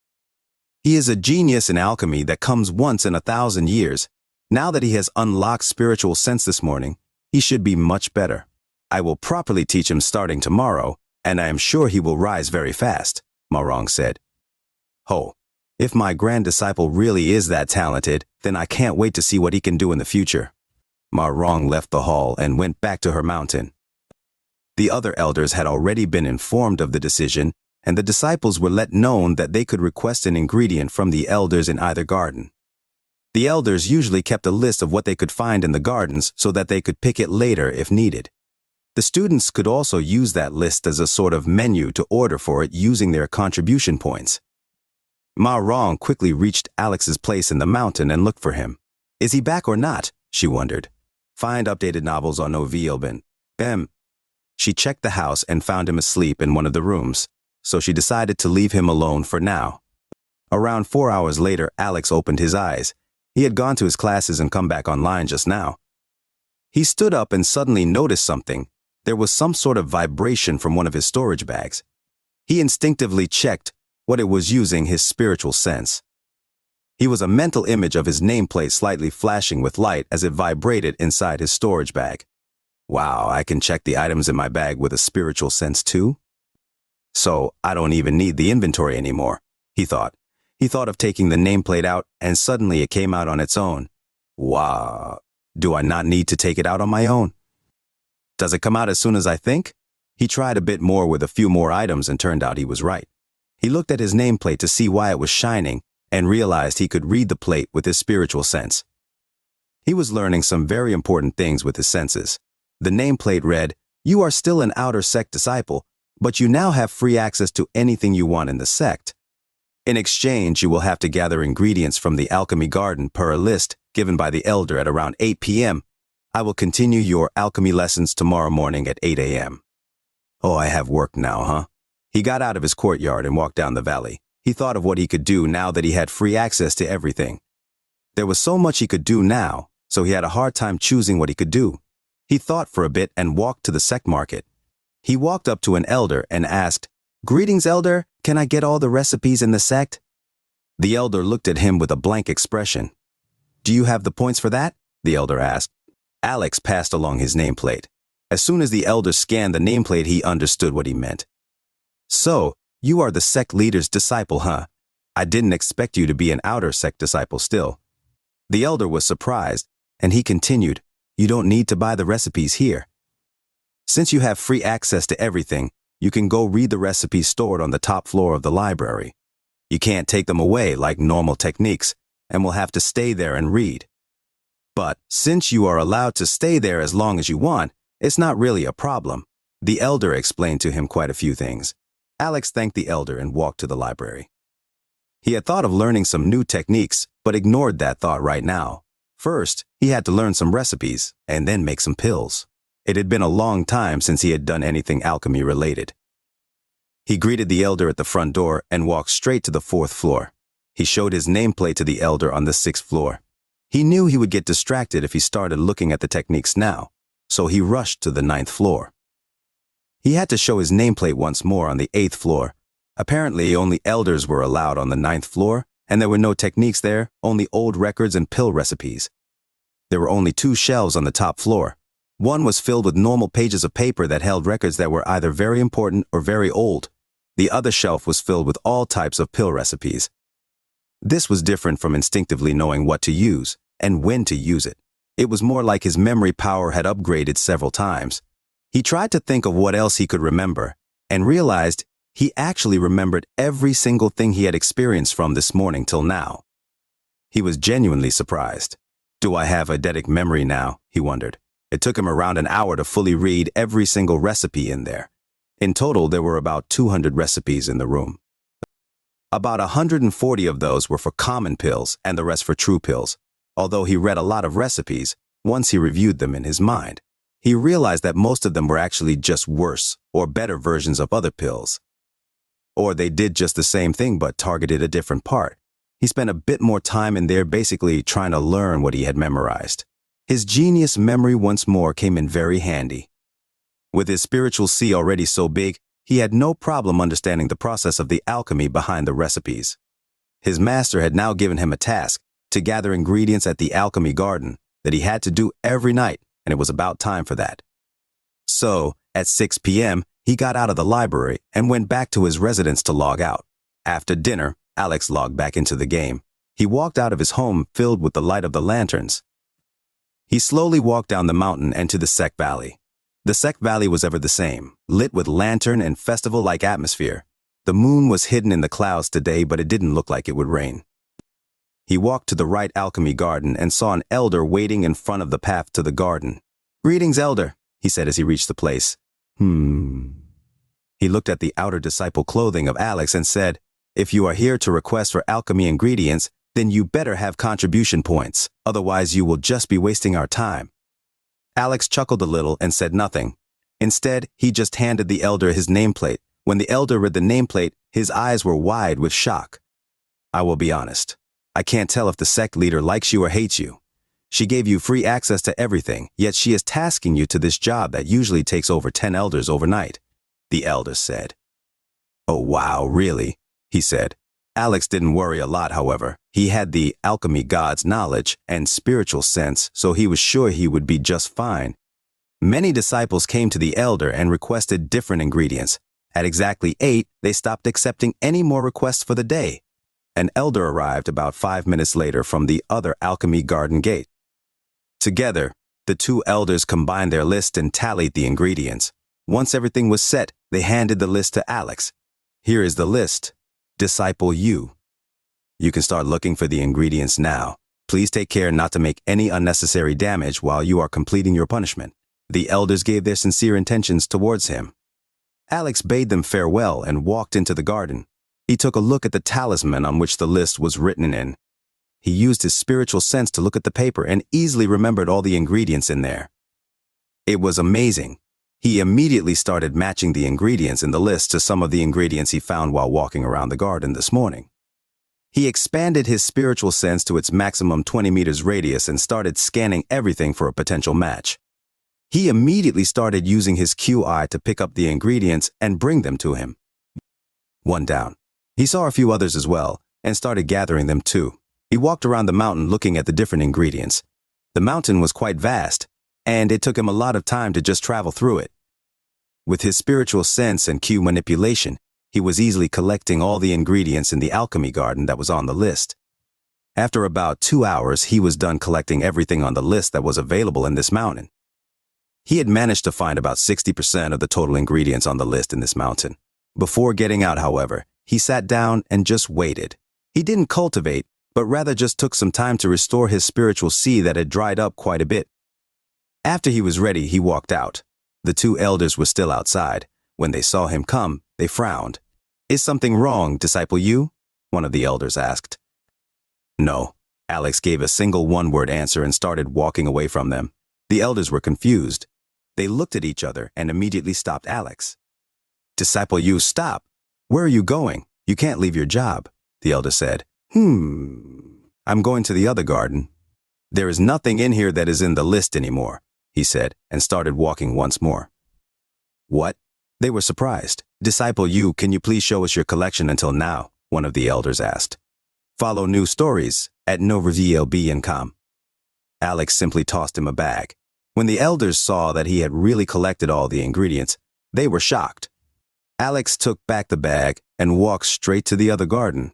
He is a genius in alchemy that comes once in 1,000 years. Now that he has unlocked spiritual sense this morning, he should be much better. I will properly teach him starting tomorrow, and I am sure he will rise very fast," Ma Rong said. "Ho, if my grand disciple really is that talented, then I can't wait to see what he can do in the future." Ma Rong left the hall and went back to her mountain. The other elders had already been informed of the decision, and the disciples were let known that they could request an ingredient from the elders in either garden. The elders usually kept a list of what they could find in the gardens so that they could pick it later if needed. The students could also use that list as a sort of menu to order for it using their contribution points. Ma Rong quickly reached Alex's place in the mountain and looked for him. "Is he back or not?" she wondered. "Find updated novels on Novielben. Bem." She checked the house and found him asleep in one of the rooms, so she decided to leave him alone for now. Around 4 hours later, Alex opened his eyes. He had gone to his classes and come back online just now. He stood up and suddenly noticed something. There was some sort of vibration from one of his storage bags. He instinctively checked what it was using his spiritual sense. He was a mental image of his nameplate slightly flashing with light as it vibrated inside his storage bag. Wow, I can check the items in my bag with a spiritual sense too? So I don't even need the inventory anymore, he thought. He thought of taking the nameplate out and suddenly it came out on its own. Wow, do I not need to take it out on my own? Does it come out as soon as I think? He tried a bit more with a few more items and turned out he was right. He looked at his nameplate to see why it was shining and realized he could read the plate with his spiritual sense. He was learning some very important things with his senses. The nameplate read, "You are still an outer sect disciple, but you now have free access to anything you want in the sect. In exchange, you will have to gather ingredients from the alchemy garden per a list given by the elder at around 8 p.m. I will continue your alchemy lessons tomorrow morning at 8 a.m. Oh, I have work now, huh? He got out of his courtyard and walked down the valley. He thought of what he could do now that he had free access to everything. There was so much he could do now, so he had a hard time choosing what he could do. He thought for a bit and walked to the sect market. He walked up to an elder and asked, "Greetings, elder. Can I get all the recipes in the sect?" The elder looked at him with a blank expression. "Do you have the points for that?" the elder asked. Alex passed along his nameplate. As soon as the elder scanned the nameplate, he understood what he meant. "So, you are the sect leader's disciple, huh? I didn't expect you to be an outer sect disciple still." The elder was surprised, and he continued, "You don't need to buy the recipes here. Since you have free access to everything, you can go read the recipes stored on the top floor of the library. You can't take them away like normal techniques, and will have to stay there and read. But since you are allowed to stay there as long as you want, it's not really a problem." The elder explained to him quite a few things. Alex thanked the elder and walked to the library. He had thought of learning some new techniques, but ignored that thought right now. First, he had to learn some recipes, and then make some pills. It had been a long time since he had done anything alchemy related. He greeted the elder at the front door and walked straight to the 4th floor. He showed his nameplate to the elder on the 6th floor. He knew he would get distracted if he started looking at the techniques now, so he rushed to the 9th floor. He had to show his nameplate once more on the 8th floor. Apparently, only elders were allowed on the 9th floor, and there were no techniques there, only old records and pill recipes. There were only 2 shelves on the top floor. One was filled with normal pages of paper that held records that were either very important or very old. The other shelf was filled with all types of pill recipes. This was different from instinctively knowing what to use and when to use it. It was more like his memory power had upgraded several times. He tried to think of what else he could remember, and realized he actually remembered every single thing he had experienced from this morning till now. He was genuinely surprised. Do I have eidetic memory now? He wondered. It took him around an hour to fully read every single recipe in there. In total, there were about 200 recipes in the room. About 140 of those were for common pills and the rest for true pills. Although he read a lot of recipes, once he reviewed them in his mind, he realized that most of them were actually just worse or better versions of other pills. Or they did just the same thing but targeted a different part. He spent a bit more time in there basically trying to learn what he had memorized. His genius memory once more came in very handy. With his spiritual sea already so big, he had no problem understanding the process of the alchemy behind the recipes. His master had now given him a task to gather ingredients at the alchemy garden that he had to do every night, and it was about time for that. So, at 6 p.m., he got out of the library and went back to his residence to log out. After dinner, Alex logged back into the game. He walked out of his home filled with the light of the lanterns. He slowly walked down the mountain and to the Sec Valley. The Sec Valley was ever the same, lit with lantern and festival-like atmosphere. The moon was hidden in the clouds today, but it didn't look like it would rain. He walked to the right alchemy garden and saw an elder waiting in front of the path to the garden. "Greetings, elder," he said as he reached the place. He looked at the outer disciple clothing of Alex and said, "If you are here to request for alchemy ingredients, then you better have contribution points, otherwise you will just be wasting our time." Alex chuckled a little and said nothing. Instead, he just handed the elder his nameplate. When the elder read the nameplate, his eyes were wide with shock. "I will be honest. I can't tell if the sect leader likes you or hates you. She gave you free access to everything, yet she is tasking you to this job that usually takes over 10 elders overnight," the elder said. "Oh wow, really?" he said. Alex didn't worry a lot, however. He had the alchemy god's knowledge and spiritual sense, so he was sure he would be just fine. Many disciples came to the elder and requested different ingredients. At exactly 8, they stopped accepting any more requests for the day. An elder arrived about 5 minutes later from the other alchemy garden gate. Together, the two elders combined their list and tallied the ingredients. Once everything was set, they handed the list to Alex. "Here is the list. Disciple U. You can start looking for the ingredients now. Please take care not to make any unnecessary damage while you are completing your punishment." The elders gave their sincere intentions towards him. Alex bade them farewell and walked into the garden. He took a look at the talisman on which the list was written in. He used his spiritual sense to look at the paper and easily remembered all the ingredients in there. It was amazing. He immediately started matching the ingredients in the list to some of the ingredients he found while walking around the garden this morning. He expanded his spiritual sense to its maximum 20 meters radius and started scanning everything for a potential match. He immediately started using his QI to pick up the ingredients and bring them to him. One down. He saw a few others as well and started gathering them too. He walked around the mountain looking at the different ingredients. The mountain was quite vast, and it took him a lot of time to just travel through it. With his spiritual sense and Q manipulation, he was easily collecting all the ingredients in the alchemy garden that was on the list. After about 2 hours, he was done collecting everything on the list that was available in this mountain. He had managed to find about 60% of the total ingredients on the list in this mountain. Before getting out, however, he sat down and just waited. He didn't cultivate, but rather just took some time to restore his spiritual sea that had dried up quite a bit. After he was ready, he walked out. The two elders were still outside. When they saw him come, they frowned. "Is something wrong, Disciple U?" one of the elders asked. "No." Alex gave a single one-word answer and started walking away from them. The elders were confused. They looked at each other and immediately stopped Alex. "Disciple U, stop! Where are you going? You can't leave your job," the elder said. I'm going to the other garden." "There is nothing in here that is in the list anymore," he said, and started walking once more. "What?" They were surprised. "Disciple U, can you please show us your collection until now?" one of the elders asked. "Follow new stories at novavlb.com." Alex simply tossed him a bag. When the elders saw that he had really collected all the ingredients, they were shocked. Alex took back the bag and walked straight to the other garden.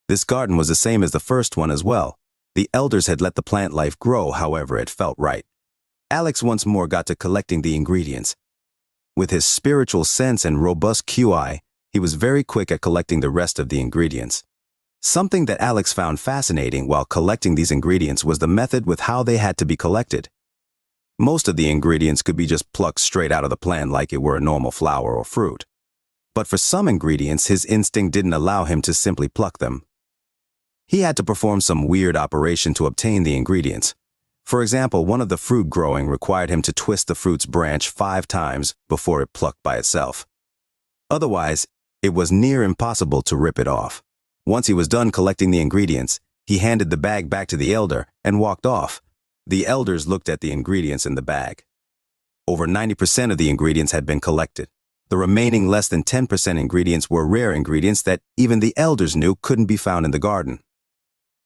This garden was the same as the first one as well. The elders had let the plant life grow however it felt right. Alex once more got to collecting the ingredients. With his spiritual sense and robust QI, he was very quick at collecting the rest of the ingredients. Something that Alex found fascinating while collecting these ingredients was the method with how they had to be collected. Most of the ingredients could be just plucked straight out of the plant like it were a normal flower or fruit. But for some ingredients, his instinct didn't allow him to simply pluck them. He had to perform some weird operation to obtain the ingredients. For example, one of the fruit growing required him to twist the fruit's branch 5 times before it plucked by itself. Otherwise, it was near impossible to rip it off. Once he was done collecting the ingredients, he handed the bag back to the elder and walked off. The elders looked at the ingredients in the bag. Over 90% of the ingredients had been collected. The remaining less than 10% ingredients were rare ingredients that even the elders knew couldn't be found in the garden.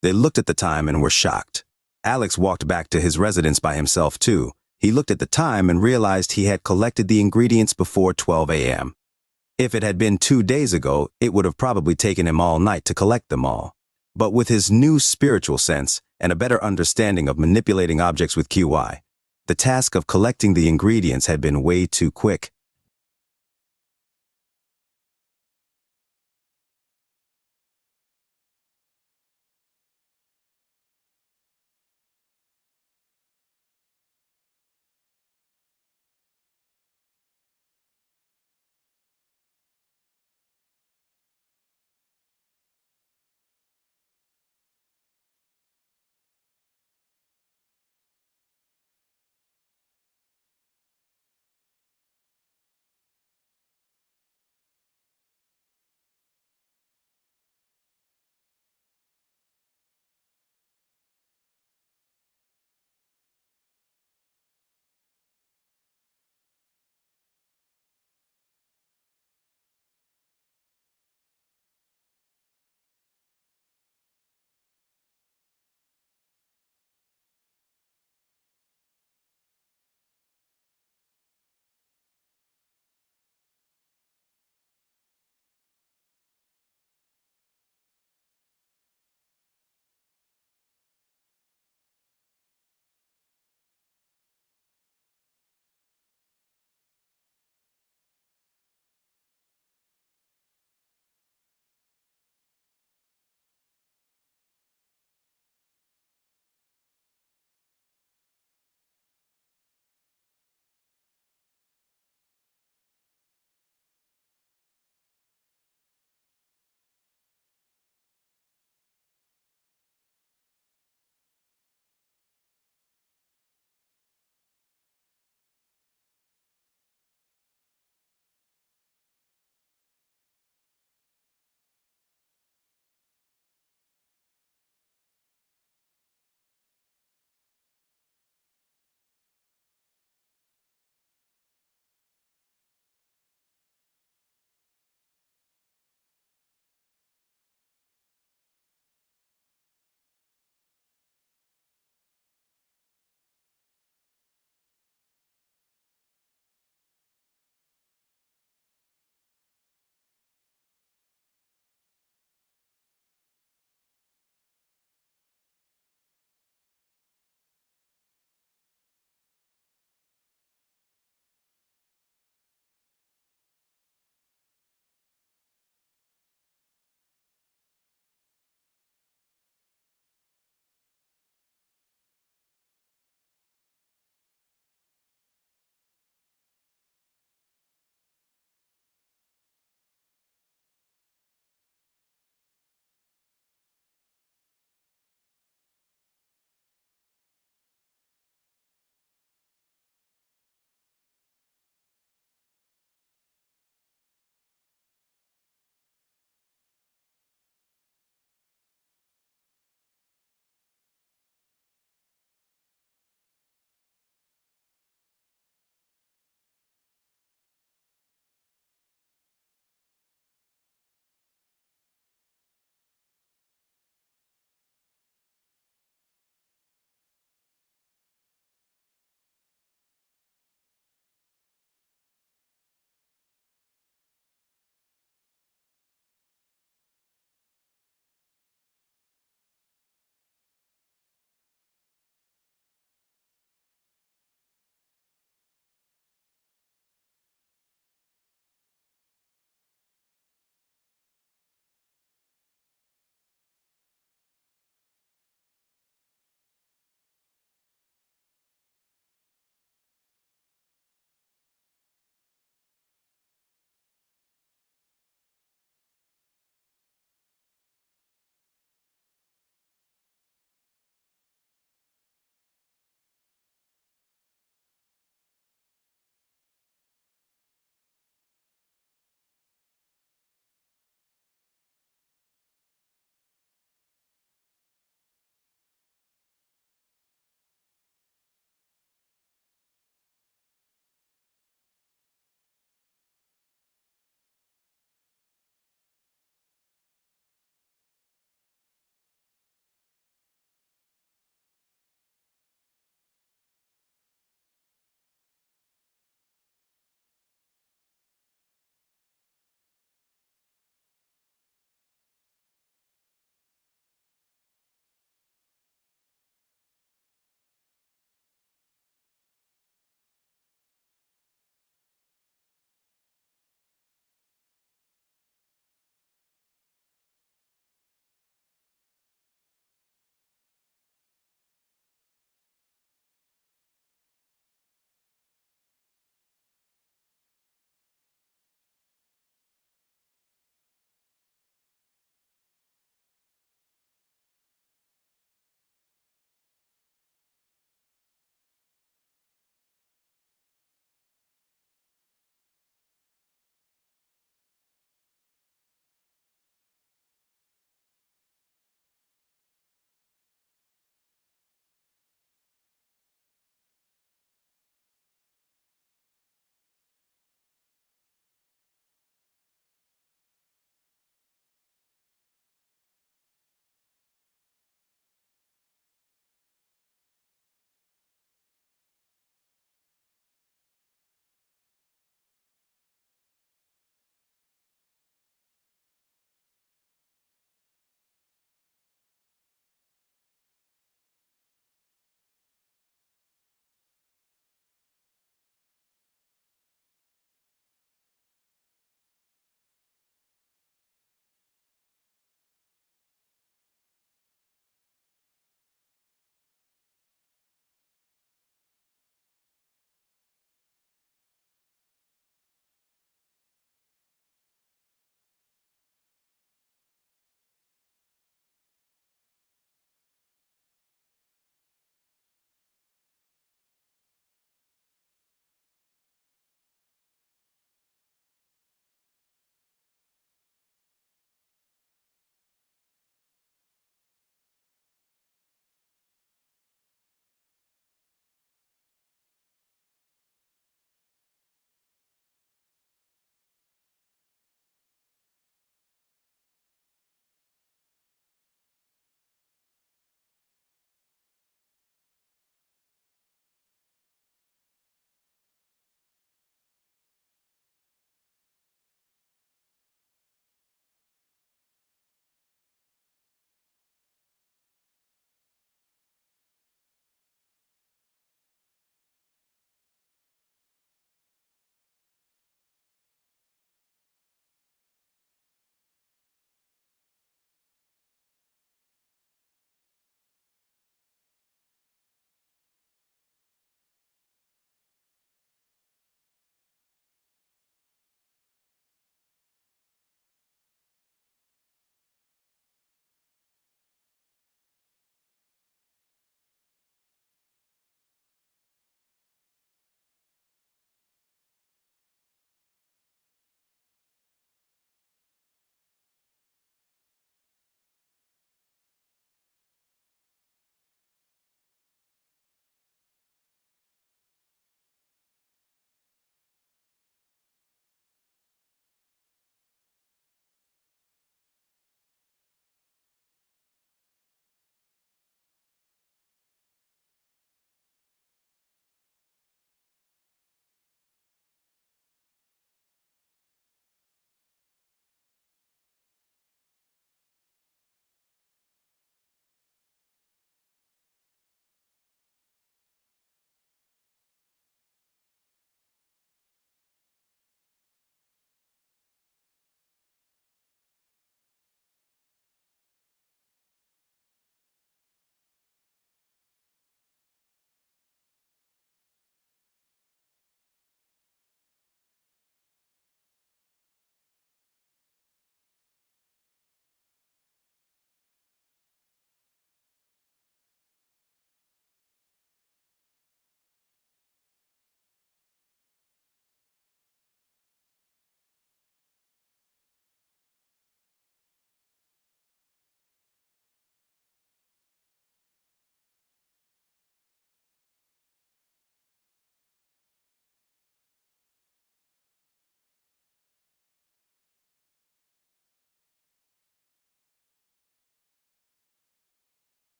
They looked at the time and were shocked. Alex walked back to his residence by himself too. He looked at the time and realized he had collected the ingredients before 12 a.m. If it had been 2 days ago, it would have probably taken him all night to collect them all. But with his new spiritual sense and a better understanding of manipulating objects with QI, the task of collecting the ingredients had been way too quick.